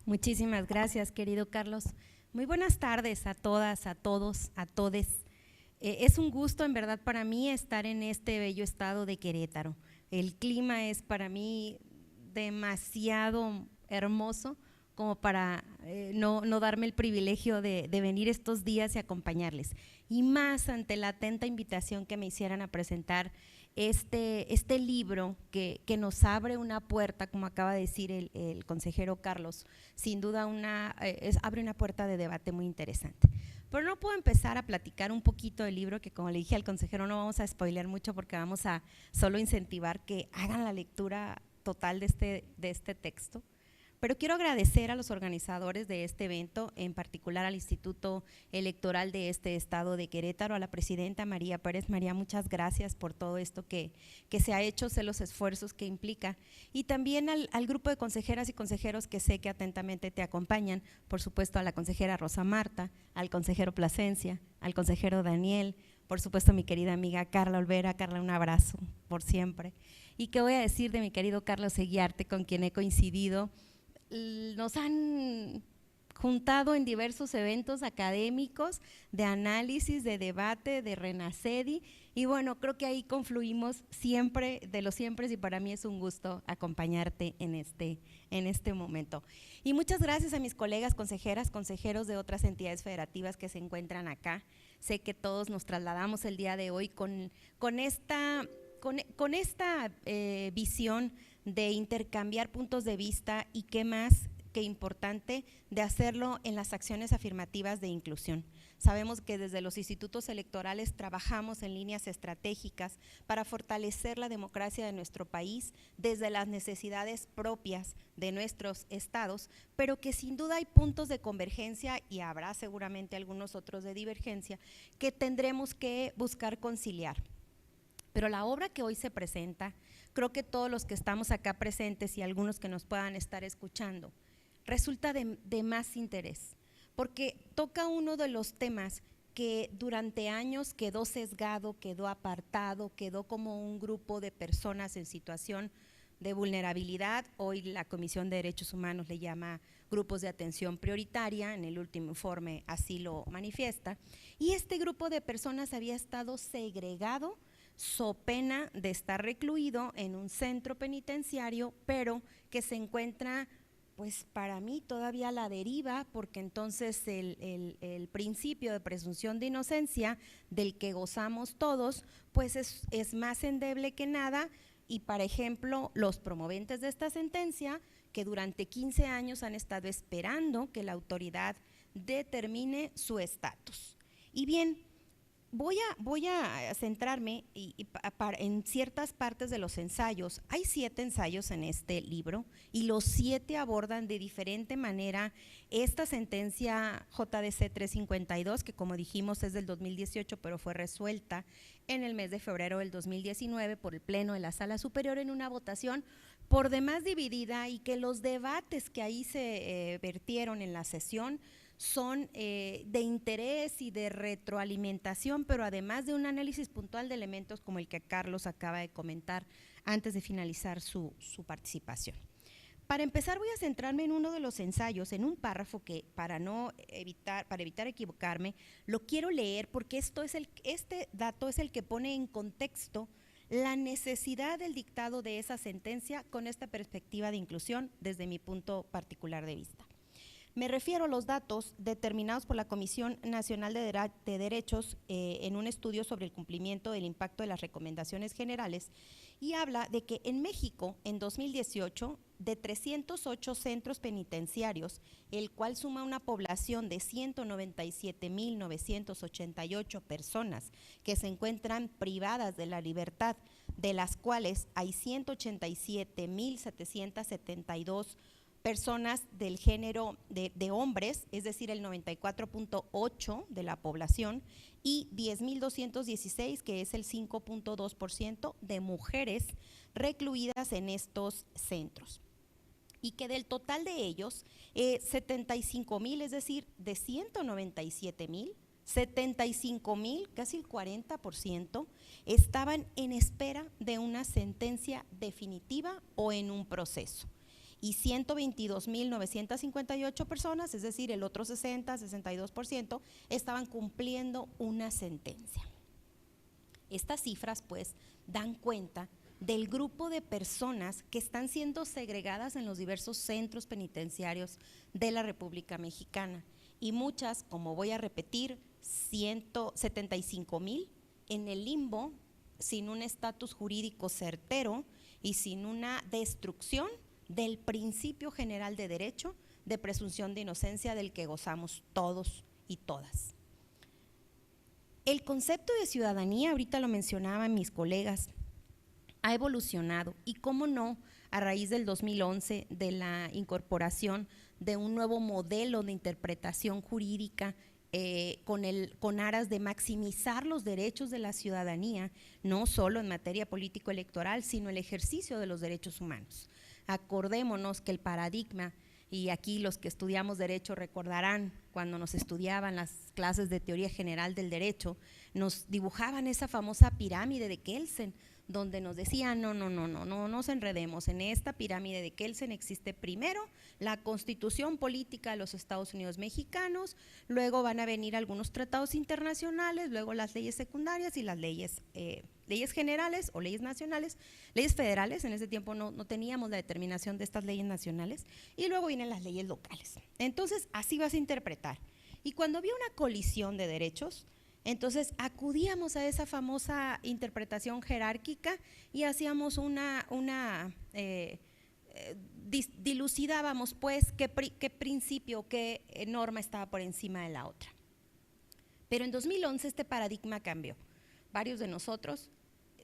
[SPEAKER 4] Muchísimas gracias, querido Carlos. Muy buenas tardes a todas, a todos, a todes. Es un gusto en verdad para mí estar en este bello estado de Querétaro. El clima es para mí demasiado hermoso como para no darme el privilegio de venir estos días y acompañarles. Y más ante la atenta invitación que me hicieran a presentar este libro que nos abre una puerta, como acaba de decir el consejero Carlos, sin duda abre una puerta de debate muy interesante. Pero no puedo empezar a platicar un poquito del libro, que como le dije al consejero no vamos a spoilear mucho porque vamos a solo incentivar que hagan la lectura total de este texto. Pero quiero agradecer a los organizadores de este evento, en particular al Instituto Electoral de este estado de Querétaro, a la presidenta María Pérez. María, muchas gracias por todo esto que se ha hecho, sé los esfuerzos que implica, y también al grupo de consejeras y consejeros que sé que atentamente te acompañan, por supuesto a la consejera Rosa Marta, al consejero Plasencia, al consejero Daniel, por supuesto a mi querida amiga Carla Olvera. Carla, un abrazo por siempre. Y qué voy a decir de mi querido Carlos Eguiarte, con quien he coincidido. Nos han juntado en diversos eventos académicos de análisis, de debate, de Renacedi, y bueno, creo que ahí confluimos siempre de los siempre, y para mí es un gusto acompañarte en este momento. Y muchas gracias a mis colegas consejeras, consejeros de otras entidades federativas que se encuentran acá. Sé que todos nos trasladamos el día de hoy con esta visión de intercambiar puntos de vista, y qué más que importante de hacerlo en las acciones afirmativas de inclusión. Sabemos que desde los institutos electorales trabajamos en líneas estratégicas para fortalecer la democracia de nuestro país desde las necesidades propias de nuestros estados, pero que sin duda hay puntos de convergencia y habrá seguramente algunos otros de divergencia que tendremos que buscar conciliar. Pero la obra que hoy se presenta, creo que todos los que estamos acá presentes y algunos que nos puedan estar escuchando, resulta de más interés, porque toca uno de los temas que durante años quedó sesgado, quedó apartado, quedó como un grupo de personas en situación de vulnerabilidad. Hoy la Comisión de Derechos Humanos le llama grupos de atención prioritaria, en el último informe así lo manifiesta, y este grupo de personas había estado segregado so pena de estar recluido en un centro penitenciario, pero que se encuentra, pues para mí todavía a la deriva, porque entonces el principio de presunción de inocencia del que gozamos todos, pues es más endeble que nada. Y por ejemplo, los promoventes de esta sentencia, que durante 15 años han estado esperando que la autoridad determine su estatus. Y bien, voy a centrarme en ciertas partes de los ensayos. Hay 7 ensayos en este libro y los 7 abordan de diferente manera esta sentencia JDC 352, que como dijimos es del 2018, pero fue resuelta en el mes de febrero del 2019 por el Pleno de la Sala Superior en una votación por demás dividida, y que los debates que ahí se vertieron en la sesión son de interés y de retroalimentación, pero además de un análisis puntual de elementos como el que Carlos acaba de comentar antes de finalizar su participación. Para empezar, voy a centrarme en uno de los ensayos, en un párrafo que para evitar equivocarme, lo quiero leer porque este dato es el que pone en contexto la necesidad del dictado de esa sentencia con esta perspectiva de inclusión desde mi punto particular de vista. Me refiero a los datos determinados por la Comisión Nacional de Derechos en un estudio sobre el cumplimiento del impacto de las recomendaciones generales, y habla de que en México, en 2018, de 308 centros penitenciarios, el cual suma una población de 197,988 personas que se encuentran privadas de la libertad, de las cuales hay 187,772 personas del género de hombres, es decir, el 94.8% de la población, y 10,216, que es el 5.2% de mujeres recluidas en estos centros. y que del total de ellos, 75,000, es decir, de 197,000, 75,000, casi el 40%, estaban en espera de una sentencia definitiva o en un proceso. Y 122,958 personas, es decir, el otro 62%, estaban cumpliendo una sentencia. Estas cifras, pues, dan cuenta del grupo de personas que están siendo segregadas en los diversos centros penitenciarios de la República Mexicana. Y muchas, como voy a repetir, 175,000 en el limbo, sin un estatus jurídico certero y sin una destrucción del principio general de derecho de presunción de inocencia del que gozamos todos y todas. El concepto de ciudadanía, ahorita lo mencionaban mis colegas, ha evolucionado y cómo no, a raíz del 2011 de la incorporación de un nuevo modelo de interpretación jurídica con aras de maximizar los derechos de la ciudadanía, no solo en materia político-electoral, sino el ejercicio de los derechos humanos. Acordémonos que el paradigma, y aquí los que estudiamos derecho recordarán cuando nos estudiaban las clases de teoría general del derecho, nos dibujaban esa famosa pirámide de Kelsen, donde nos decían no nos enredemos, en esta pirámide de Kelsen existe primero la Constitución Política de los Estados Unidos Mexicanos, luego van a venir algunos tratados internacionales, luego las leyes secundarias y las leyes generales o leyes nacionales, leyes federales. En ese tiempo no teníamos la determinación de estas leyes nacionales, y luego vienen las leyes locales. Entonces así vas a interpretar, y cuando había una colisión de derechos, entonces acudíamos a esa famosa interpretación jerárquica y hacíamos dilucidábamos pues qué principio, qué norma estaba por encima de la otra. Pero en 2011 este paradigma cambió. Varios de nosotros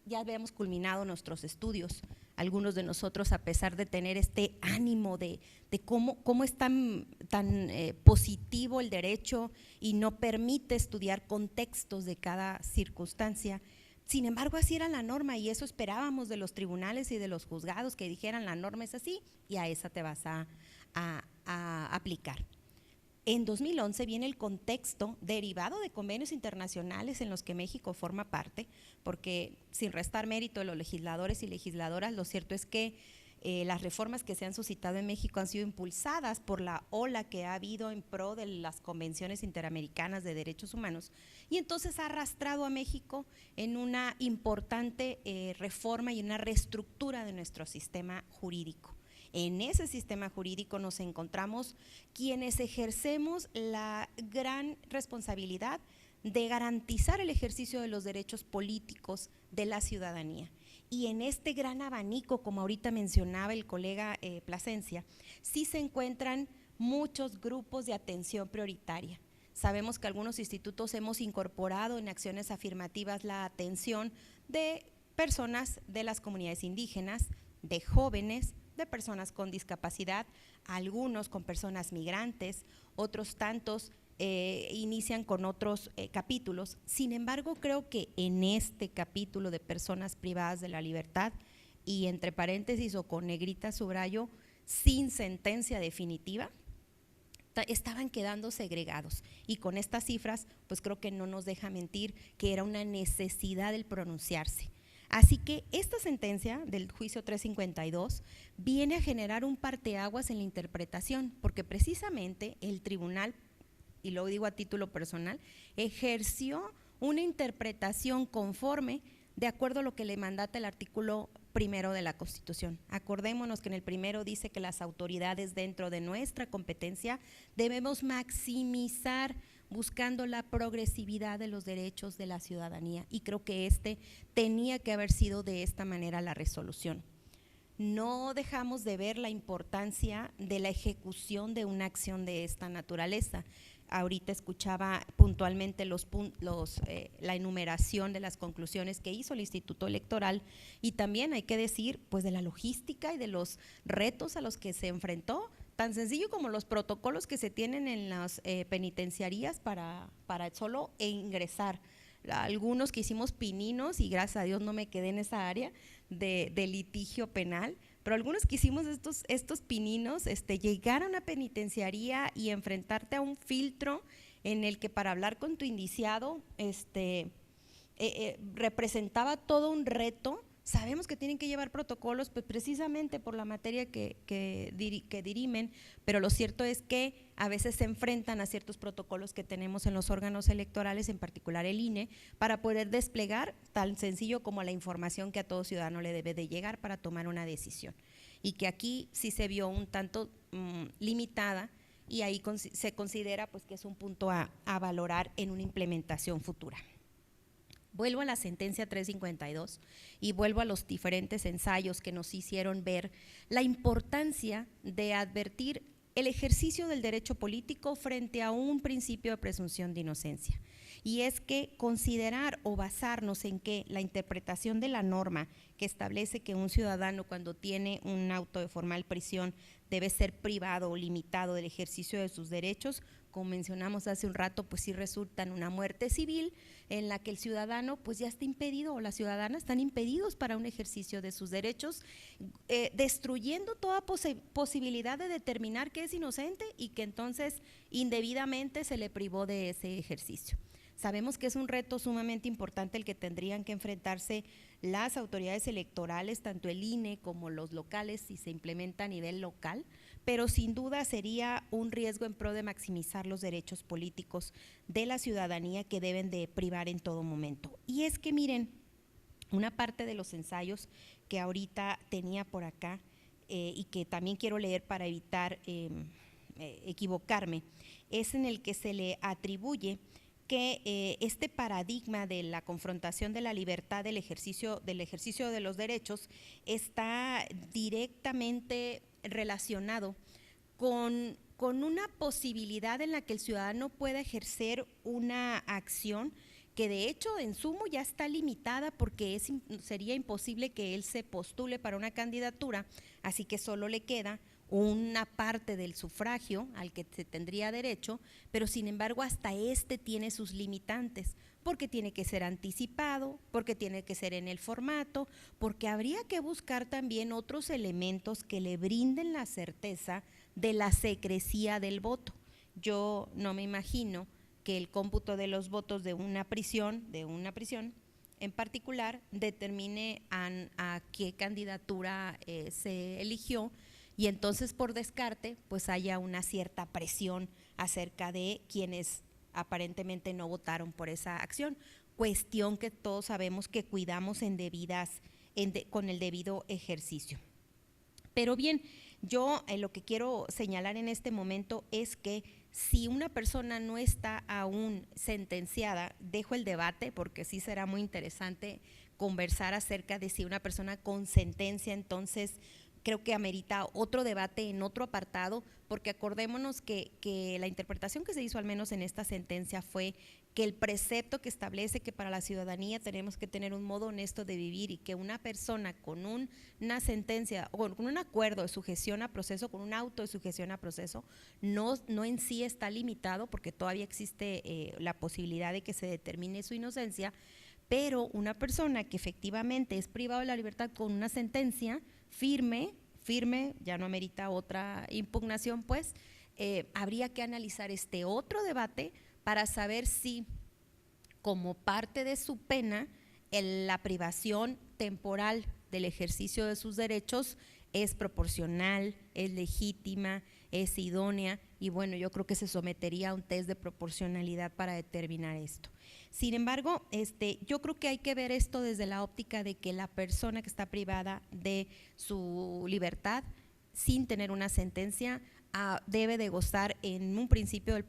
[SPEAKER 4] ya habíamos culminado nuestros estudios, algunos de nosotros, a pesar de tener este ánimo de cómo es tan positivo el derecho y no permite estudiar contextos de cada circunstancia, sin embargo así era la norma y eso esperábamos de los tribunales y de los juzgados, que dijeran la norma es así y a esa te vas a aplicar. En 2011 viene el contexto derivado de convenios internacionales en los que México forma parte, porque sin restar mérito de los legisladores y legisladoras, lo cierto es que las reformas que se han suscitado en México han sido impulsadas por la ola que ha habido en pro de las convenciones interamericanas de derechos humanos, y entonces ha arrastrado a México en una importante reforma y una reestructura de nuestro sistema jurídico. En ese sistema jurídico nos encontramos quienes ejercemos la gran responsabilidad de garantizar el ejercicio de los derechos políticos de la ciudadanía. Y en este gran abanico, como ahorita mencionaba el colega Plasencia, sí se encuentran muchos grupos de atención prioritaria. Sabemos que algunos institutos hemos incorporado en acciones afirmativas la atención de personas de las comunidades indígenas, de jóvenes, de personas con discapacidad, algunos con personas migrantes, otros tantos inician con otros capítulos. Sin embargo, creo que en este capítulo de personas privadas de la libertad, y entre paréntesis o con negrita subrayo, sin sentencia definitiva, estaban quedando segregados, y con estas cifras pues creo que no nos deja mentir que era una necesidad el pronunciarse. Así que esta sentencia del juicio 352 viene a generar un parteaguas en la interpretación, porque precisamente el tribunal, y lo digo a título personal, ejerció una interpretación conforme de acuerdo a lo que le mandata el artículo primero de la Constitución. Acordémonos que en el primero dice que las autoridades dentro de nuestra competencia debemos maximizar buscando la progresividad de los derechos de la ciudadanía, y creo que tenía que haber sido de esta manera la resolución. No dejamos de ver la importancia de la ejecución de una acción de esta naturaleza. Ahorita escuchaba puntualmente la enumeración de las conclusiones que hizo el Instituto Electoral, y también hay que decir pues de la logística y de los retos a los que se enfrentó, tan sencillo como los protocolos que se tienen en las penitenciarías para solo ingresar. Algunos que hicimos pininos, y gracias a Dios no me quedé en esa área de litigio penal, pero algunos que hicimos estos pininos, llegar a una penitenciaría y enfrentarte a un filtro en el que para hablar con tu indiciado representaba todo un reto. Sabemos que tienen que llevar protocolos, pues precisamente por la materia que dirimen, pero lo cierto es que a veces se enfrentan a ciertos protocolos que tenemos en los órganos electorales, en particular el INE, para poder desplegar tan sencillo como la información que a todo ciudadano le debe de llegar para tomar una decisión. Y que aquí sí se vio un tanto limitada, y ahí se considera pues que es un punto a valorar en una implementación futura. Vuelvo a la sentencia 352 y vuelvo a los diferentes ensayos que nos hicieron ver la importancia de advertir el ejercicio del derecho político frente a un principio de presunción de inocencia. Y es que considerar o basarnos en que la interpretación de la norma que establece que un ciudadano cuando tiene un auto de formal prisión debe ser privado o limitado del ejercicio de sus derechos, como mencionamos hace un rato, pues sí resulta en una muerte civil en la que el ciudadano pues ya está impedido o la ciudadana están impedidos para un ejercicio de sus derechos, destruyendo toda posibilidad de determinar que es inocente y que entonces indebidamente se le privó de ese ejercicio. Sabemos que es un reto sumamente importante el que tendrían que enfrentarse las autoridades electorales, tanto el INE como los locales, si se implementa a nivel local, pero sin duda sería un riesgo en pro de maximizar los derechos políticos de la ciudadanía que deben de privar en todo momento. Y es que miren, una parte de los ensayos que ahorita tenía por acá y que también quiero leer para evitar equivocarme, es en el que se le atribuye que este paradigma de la confrontación de la libertad del ejercicio de los derechos está directamente relacionado con una posibilidad en la que el ciudadano pueda ejercer una acción que de hecho en sumo ya está limitada porque sería imposible que él se postule para una candidatura, así que solo le queda una parte del sufragio al que se tendría derecho, pero sin embargo hasta tiene sus limitantes, porque tiene que ser anticipado, porque tiene que ser en el formato, porque habría que buscar también otros elementos que le brinden la certeza de la secrecía del voto. Yo no me imagino que el cómputo de los votos de una prisión en particular determine a qué candidatura se eligió, y entonces por descarte pues haya una cierta presión acerca de quienes aparentemente no votaron por esa acción, cuestión que todos sabemos que cuidamos con el debido ejercicio. Pero bien, yo lo que quiero señalar en este momento es que si una persona no está aún sentenciada, dejo el debate porque sí será muy interesante conversar acerca de si una persona con sentencia entonces creo que amerita otro debate en otro apartado, porque acordémonos que la interpretación que se hizo al menos en esta sentencia fue que el precepto que establece que para la ciudadanía tenemos que tener un modo honesto de vivir y que una persona con una sentencia o con un acuerdo de sujeción a proceso, con un auto de sujeción a proceso, no en sí está limitado porque todavía existe la posibilidad de que se determine su inocencia, pero una persona que efectivamente es privada de la libertad con una sentencia firme, ya no amerita otra impugnación, pues habría que analizar este otro debate para saber si como parte de su pena la privación temporal del ejercicio de sus derechos es proporcional, es legítima, es idónea, y bueno, yo creo que se sometería a un test de proporcionalidad para determinar esto. Sin embargo, yo creo que hay que ver esto desde la óptica de que la persona que está privada de su libertad sin tener una sentencia debe de gozar en un principio del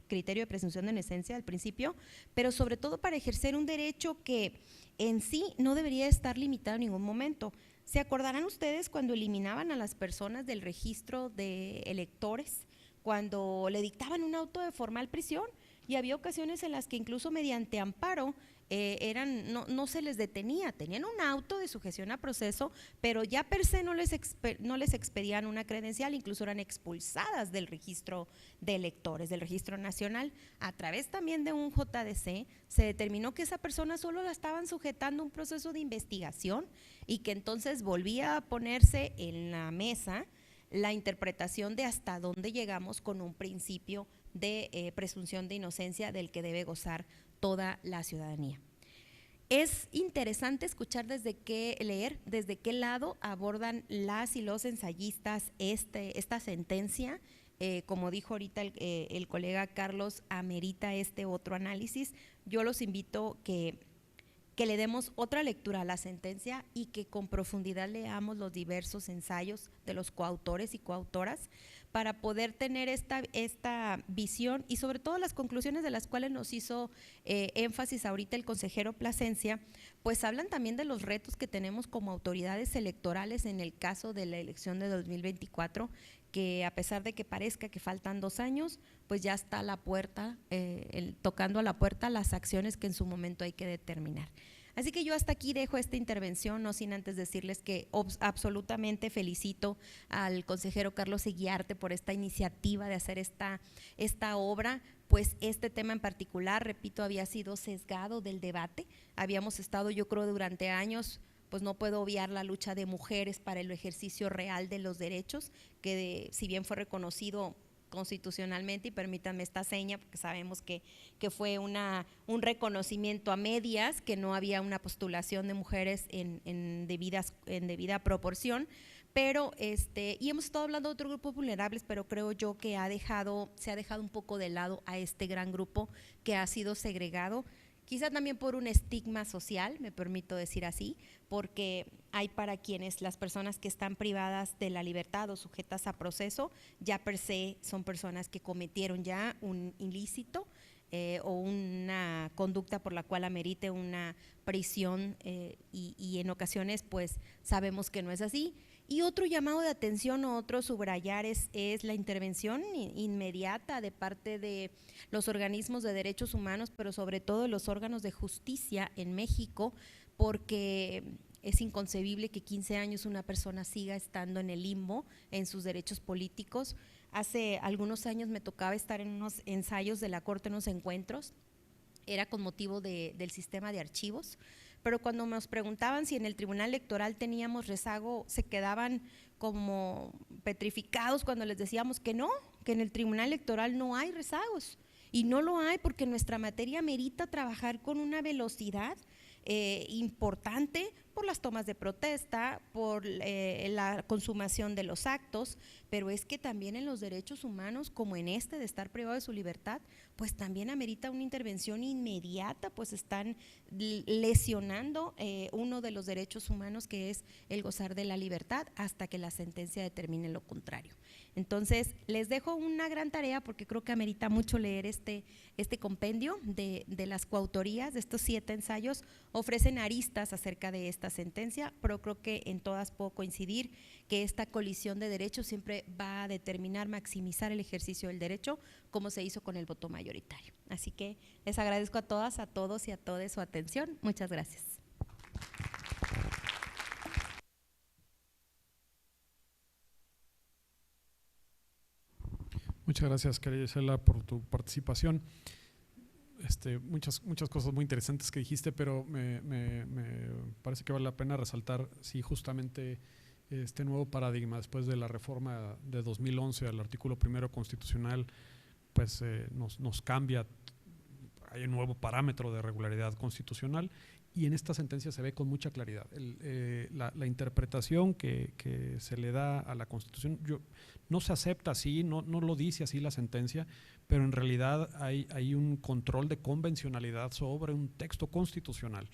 [SPEAKER 4] criterio de presunción de inocencia al principio, pero sobre todo para ejercer un derecho que en sí no debería estar limitado en ningún momento. ¿Se acordarán ustedes cuando eliminaban a las personas del registro de electores, cuando le dictaban un auto de formal prisión? Y había ocasiones en las que incluso mediante amparo no se les detenía, tenían un auto de sujeción a proceso, pero ya per se no les expedían una credencial, incluso eran expulsadas del registro de electores, del registro nacional. A través también de un JDC se determinó que esa persona solo la estaban sujetando a un proceso de investigación y que entonces volvía a ponerse en la mesa la interpretación de hasta dónde llegamos con un principio de presunción de inocencia del que debe gozar toda la ciudadanía. Es interesante escuchar leer desde qué lado abordan las y los ensayistas esta sentencia. Como dijo ahorita el colega Carlos, amerita este otro análisis. Yo los invito que le demos otra lectura a la sentencia y que con profundidad leamos los diversos ensayos de los coautores y coautoras para poder tener esta visión y sobre todo las conclusiones de las cuales nos hizo énfasis ahorita el consejero Plasencia, pues hablan también de los retos que tenemos como autoridades electorales en el caso de la elección de 2024, que a pesar de que parezca que faltan 2 años, pues ya está a la puerta, tocando a la puerta las acciones que en su momento hay que determinar. Así que yo hasta aquí dejo esta intervención, no sin antes decirles que absolutamente felicito al consejero Carlos Eguiarte por esta iniciativa de hacer esta obra, pues este tema en particular, repito, había sido sesgado del debate. Habíamos estado, yo creo, durante años, pues no puedo obviar la lucha de mujeres para el ejercicio real de los derechos, que si bien fue reconocido constitucionalmente, y permítanme esta seña porque sabemos que fue un reconocimiento a medias, que no había una postulación de mujeres en debida proporción, pero y hemos estado hablando de otros grupos vulnerables, pero creo yo que se ha dejado un poco de lado a este gran grupo que ha sido segregado, quizá también por un estigma social, me permito decir así, porque hay para quienes las personas que están privadas de la libertad o sujetas a proceso, ya per se son personas que cometieron ya un ilícito o una conducta por la cual amerite una prisión y en ocasiones pues sabemos que no es así. Y otro llamado de atención o otro subrayar es la intervención inmediata de parte de los organismos de derechos humanos, pero sobre todo de los órganos de justicia en México, porque es inconcebible que 15 años una persona siga estando en el limbo en sus derechos políticos. Hace algunos años me tocaba estar en unos ensayos de la Corte, en unos encuentros, era con motivo del sistema de archivos, pero cuando nos preguntaban si en el Tribunal Electoral teníamos rezago, se quedaban como petrificados cuando les decíamos que no, que en el Tribunal Electoral no hay rezagos, y no lo hay porque nuestra materia merita trabajar con una velocidad importante por las tomas de protesta, por la consumación de los actos, pero es que también en los derechos humanos, como en de estar privado de su libertad, pues también amerita una intervención inmediata, pues están lesionando uno de los derechos humanos, que es el gozar de la libertad, hasta que la sentencia determine lo contrario. Entonces, les dejo una gran tarea porque creo que amerita mucho leer este compendio de las coautorías de estos 7 ensayos. Ofrecen aristas acerca de esta sentencia, pero creo que en todas puedo coincidir que esta colisión de derechos siempre va a determinar maximizar el ejercicio del derecho, como se hizo con el voto mayoritario. Así que les agradezco a todas, a todos y a todas su atención. Muchas gracias.
[SPEAKER 2] Muchas gracias, querida Isela, por tu participación. Muchas cosas muy interesantes que dijiste, pero me parece que vale la pena resaltar, sí, justamente este nuevo paradigma después de la reforma de 2011 al artículo 1 constitucional, pues nos cambia, hay un nuevo parámetro de regularidad constitucional, y en esta sentencia se ve con mucha claridad la interpretación que se le da a la Constitución. No se acepta así, no lo dice así la sentencia, pero en realidad hay un control de convencionalidad sobre un texto constitucional.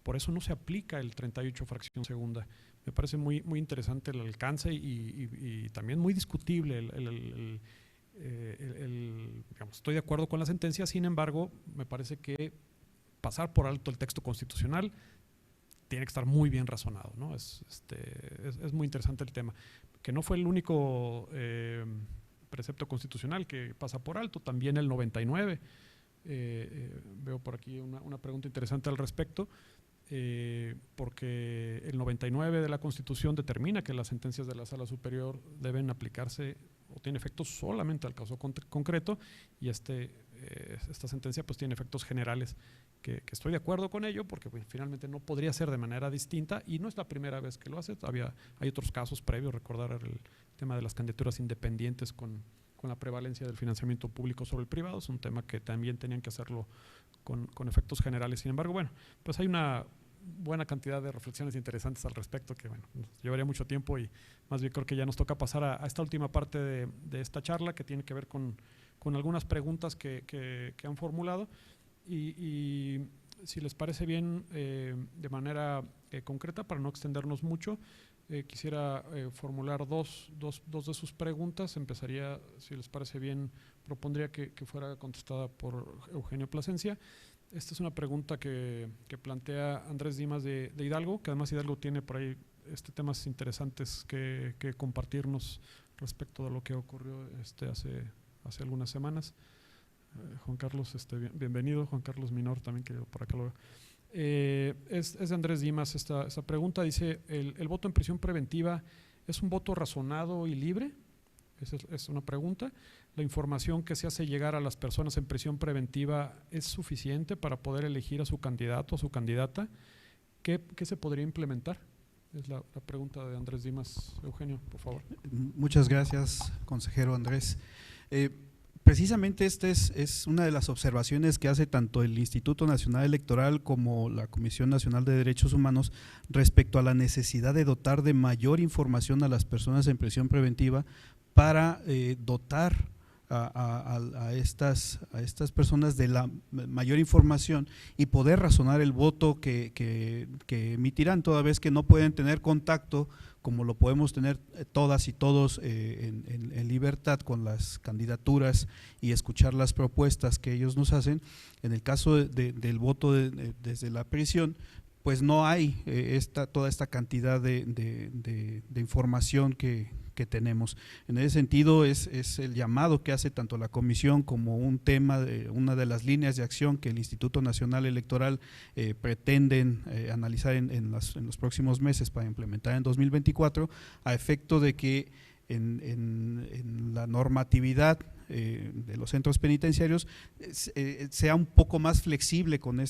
[SPEAKER 2] Por eso no se aplica el 38 fracción segunda. Me parece muy interesante el alcance y también muy discutible digamos, estoy de acuerdo con la sentencia, sin embargo, me parece que pasar por alto el texto constitucional tiene que estar muy bien razonado, ¿no? Es muy interesante el tema, que no fue el único precepto constitucional que pasa por alto, también el 99 Veo por aquí una pregunta interesante al respecto, porque el 99 de la Constitución determina que las sentencias de la Sala Superior deben aplicarse o tiene efectos solamente al caso concreto, y esta sentencia pues tiene efectos generales, que estoy de acuerdo con ello, porque pues, finalmente no podría ser de manera distinta, y no es la primera vez que lo hace. Hay otros casos previos, recordar el tema de las candidaturas independientes con la prevalencia del financiamiento público sobre el privado, es un tema que también tenían que hacerlo con efectos generales. Sin embargo, bueno, pues hay una buena cantidad de reflexiones interesantes al respecto que, bueno, nos llevaría mucho tiempo, y más bien creo que ya nos toca pasar a esta última parte de esta charla, que tiene que ver con algunas preguntas que han formulado, y si les parece bien, de manera concreta, para no extendernos mucho, quisiera formular dos de sus preguntas. Empezaría, si les parece bien, propondría que fuera contestada por Eugenio Plasencia. Esta es una pregunta que plantea Andrés Dimas de Hidalgo, que además Hidalgo tiene por ahí temas interesantes que compartirnos respecto de lo que ocurrió hace algunas semanas. Juan Carlos, bienvenido. Juan Carlos Minor también, que por acá lo veo. Es de Andrés Dimas esta pregunta. Dice: ¿el voto en prisión preventiva es un voto razonado y libre? Esa es una pregunta. ¿La información que se hace llegar a las personas en prisión preventiva es suficiente para poder elegir a su candidato o su candidata? ¿Qué se podría implementar? Es la pregunta de Andrés Dimas. Eugenio, por favor.
[SPEAKER 3] Muchas gracias, consejero Andrés. Precisamente esta es una de las observaciones que hace tanto el Instituto Nacional Electoral como la Comisión Nacional de Derechos Humanos respecto a la necesidad de dotar de mayor información a las personas en prisión preventiva para dotar a estas personas de la mayor información y poder razonar el voto que emitirán, toda vez que no pueden tener contacto como lo podemos tener todas y todos en libertad con las candidaturas y escuchar las propuestas que ellos nos hacen. En el caso del voto desde la prisión, pues no hay toda esta cantidad de información que tenemos. En ese sentido es el llamado que hace tanto la comisión como un tema, una de las líneas de acción que el Instituto Nacional Electoral pretenden analizar en los próximos meses para implementar en 2024, a efecto de que en la normatividad de los centros penitenciarios sea un poco más flexible con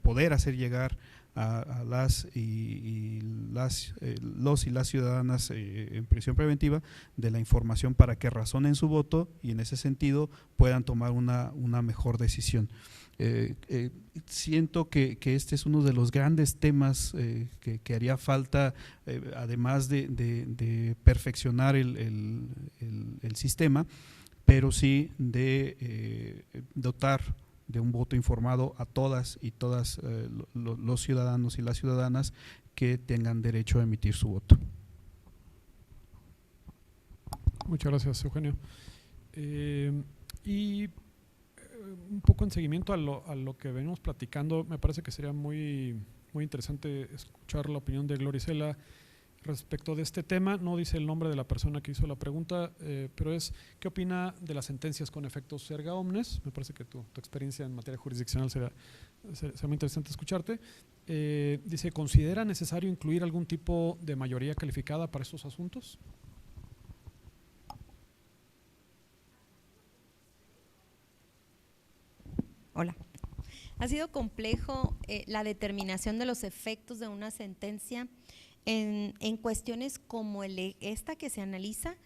[SPEAKER 3] poder hacer llegar a los y las ciudadanas en prisión preventiva de la información para que razonen su voto y en ese sentido puedan tomar una mejor decisión. Siento que este es uno de los grandes temas que haría falta, además de perfeccionar el sistema, pero sí de dotar de un voto informado a todas y todas los ciudadanos y las ciudadanas que tengan derecho a emitir su voto.
[SPEAKER 2] Muchas gracias, Eugenio. Y un poco en seguimiento a lo que venimos platicando, me parece que sería muy interesante escuchar la opinión de Gloria Isela respecto de este tema. No dice el nombre de la persona que hizo la pregunta, pero ¿qué opina de las sentencias con efectos erga omnes? Me parece que tu experiencia en materia jurisdiccional será muy interesante escucharte. Dice: ¿considera necesario incluir algún tipo de mayoría calificada para estos asuntos?
[SPEAKER 4] Hola. Ha sido complejo la determinación de los efectos de una sentencia en cuestiones como esta que se analiza,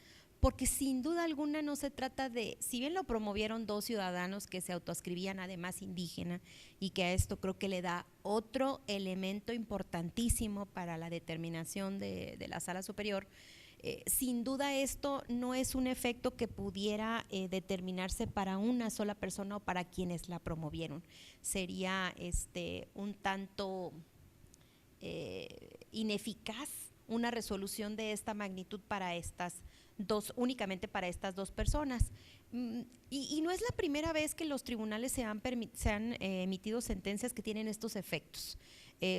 [SPEAKER 4] porque sin duda alguna no se trata de, si bien lo promovieron dos ciudadanos que se autoascribían además indígena, y que a esto creo que le da otro elemento importantísimo para la determinación de la Sala Superior, sin duda esto no es un efecto que pudiera determinarse para una sola persona o para quienes la promovieron. Sería un tanto ineficaz una resolución de esta magnitud para únicamente para estas dos personas. Y no es la primera vez que los tribunales se han emitido sentencias que tienen estos efectos.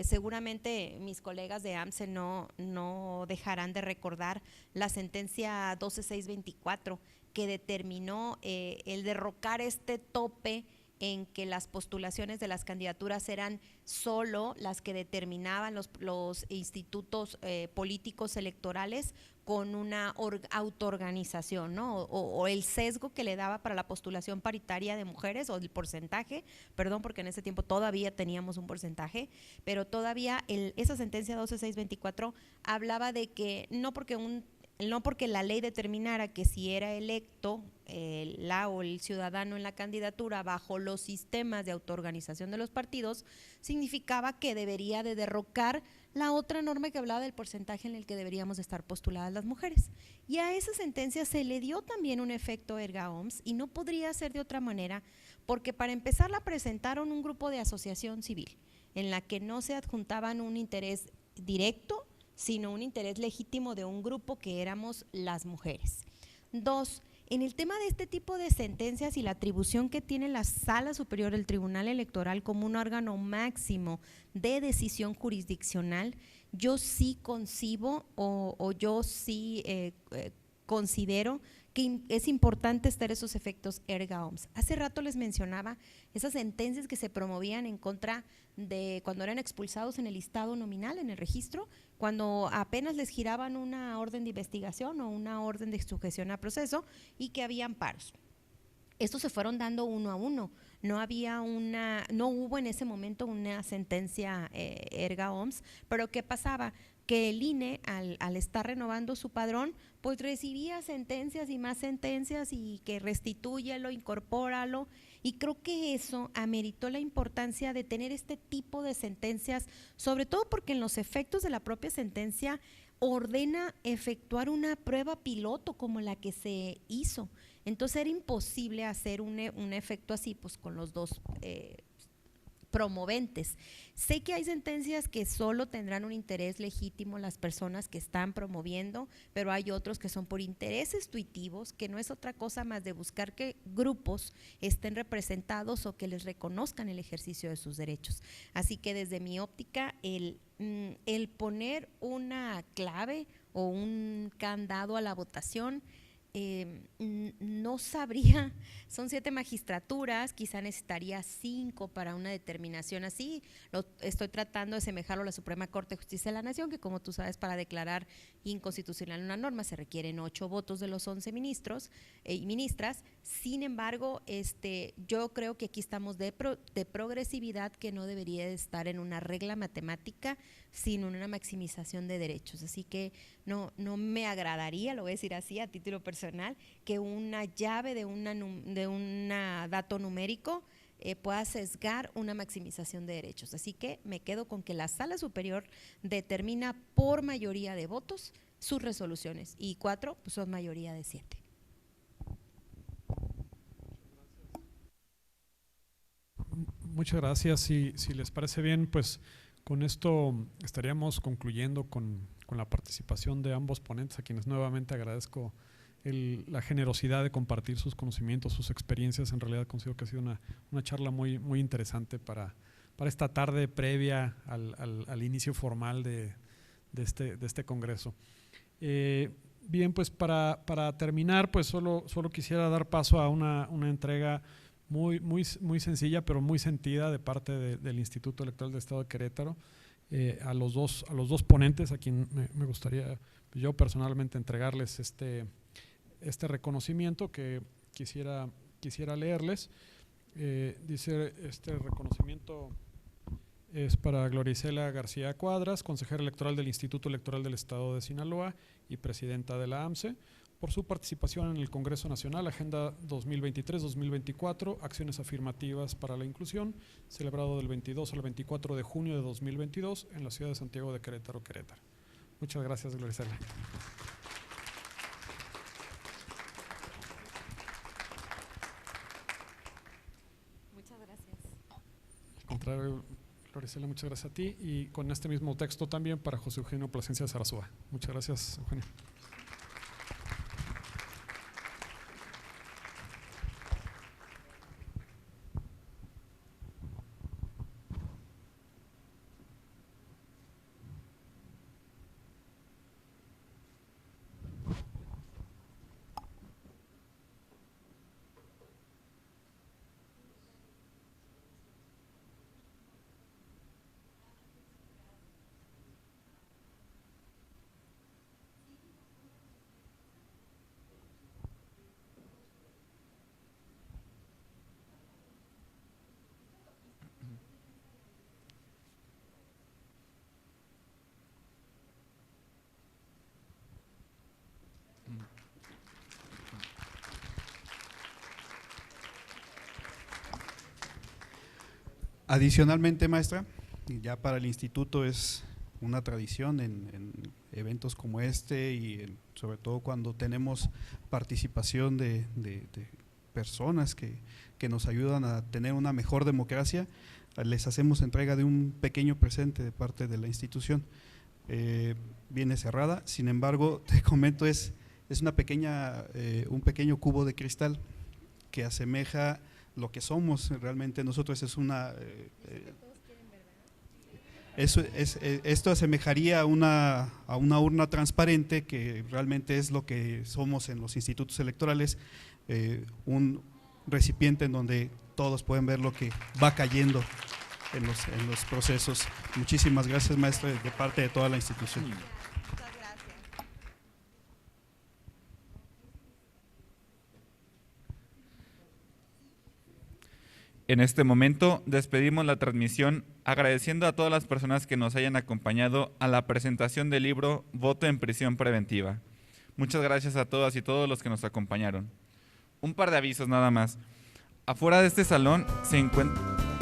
[SPEAKER 4] Seguramente mis colegas de AMCE no dejarán de recordar la sentencia 12624, que determinó el derrocar este tope en que las postulaciones de las candidaturas eran solo las que determinaban los institutos políticos electorales con una autoorganización, ¿no? O el sesgo que le daba para la postulación paritaria de mujeres, o el porcentaje, perdón, porque en ese tiempo todavía teníamos un porcentaje, pero todavía esa sentencia 12624 hablaba de que no porque la ley determinara que si era electo o el ciudadano en la candidatura bajo los sistemas de autoorganización de los partidos, significaba que debería de derrocar la otra norma que hablaba del porcentaje en el que deberíamos estar postuladas las mujeres. Y a esa sentencia se le dio también un efecto erga omnes, y no podría ser de otra manera, porque para empezar la presentaron un grupo de asociación civil, en la que no se adjuntaban un interés directo, sino un interés legítimo de un grupo que éramos las mujeres. 2, en el tema de este tipo de sentencias y la atribución que tiene la Sala Superior del Tribunal Electoral como un órgano máximo de decisión jurisdiccional, yo sí concibo o yo sí considero que es importante estar esos efectos erga omnes. Hace rato les mencionaba esas sentencias que se promovían en contra de cuando eran expulsados en el listado nominal, en el registro, cuando apenas les giraban una orden de investigación o una orden de sujeción a proceso y que habían paros. Estos se fueron dando uno a uno, no hubo en ese momento una sentencia erga omnes, pero ¿qué pasaba? Que el INE al estar renovando su padrón, pues recibía sentencias y más sentencias y que restitúyelo, incorpóralo, y creo que eso ameritó la importancia de tener este tipo de sentencias, sobre todo porque en los efectos de la propia sentencia ordena efectuar una prueba piloto como la que se hizo. Entonces era imposible hacer un efecto así, pues con los dos promoventes. Sé que hay sentencias que solo tendrán un interés legítimo las personas que están promoviendo, pero hay otros que son por intereses tuitivos, que no es otra cosa más de buscar que grupos estén representados o que les reconozcan el ejercicio de sus derechos. Así que desde mi óptica, el poner una clave o un candado a la votación, no sabría, son 7 magistraturas, quizá necesitaría 5 para una determinación así. Estoy tratando de asemejarlo a la Suprema Corte de Justicia de la Nación, que como tú sabes, para declarar inconstitucional una norma se requieren 8 votos de los 11 ministros y ministras. Sin embargo, yo creo que aquí estamos de progresividad que no debería de estar en una regla matemática, sino en una maximización de derechos. Así que no me agradaría, lo voy a decir así a título personal, que una llave de un dato numérico pueda sesgar una maximización de derechos. Así que me quedo con que la Sala Superior determina por mayoría de votos sus resoluciones, y 4 pues son mayoría de 7.
[SPEAKER 2] Muchas gracias. Si les parece bien, pues con esto estaríamos concluyendo con la participación de ambos ponentes, a quienes nuevamente agradezco la generosidad de compartir sus conocimientos, sus experiencias. En realidad considero que ha sido una charla muy, muy interesante para esta tarde previa al inicio formal de este congreso. Bien, pues para terminar, pues solo quisiera dar paso a una entrega muy sencilla, pero muy sentida de parte del Instituto Electoral del Estado de Querétaro, a los dos ponentes, a quien me gustaría yo personalmente entregarles este reconocimiento que quisiera leerles. Dice: este reconocimiento es para Gloria Isela García Cuadras, consejera electoral del Instituto Electoral del Estado de Sinaloa y presidenta de la AMCE, por su participación en el Congreso Nacional Agenda 2023-2024, Acciones Afirmativas para la Inclusión, celebrado del 22 al 24 de junio de 2022 en la ciudad de Santiago de Querétaro, Querétaro. Muchas gracias, Gloria Isela.
[SPEAKER 4] Muchas gracias.
[SPEAKER 2] Al contrario, Gloria Isela, muchas gracias a ti, y con este mismo texto también para José Eugenio Plasencia Zarazúa. Muchas gracias, Eugenio.
[SPEAKER 3] Adicionalmente, maestra, y ya para el instituto es una tradición en eventos como este y sobre todo cuando tenemos participación de personas que nos ayudan a tener una mejor democracia, les hacemos entrega de un pequeño presente de parte de la institución. Viene cerrada, sin embargo, te comento, es una un pequeño cubo de cristal que asemeja lo que somos realmente nosotros. Esto asemejaría a una urna transparente, que realmente es lo que somos en los institutos electorales, un recipiente en donde todos pueden ver lo que va cayendo en los procesos. Muchísimas gracias, maestra, de parte de toda la institución.
[SPEAKER 4] Muchas gracias.
[SPEAKER 1] En este momento despedimos la transmisión agradeciendo a todas las personas que nos hayan acompañado a la presentación del libro Voto en Prisión Preventiva. Muchas gracias a todas y todos los que nos acompañaron. Un par de avisos nada más. Afuera de este salón se encuentra…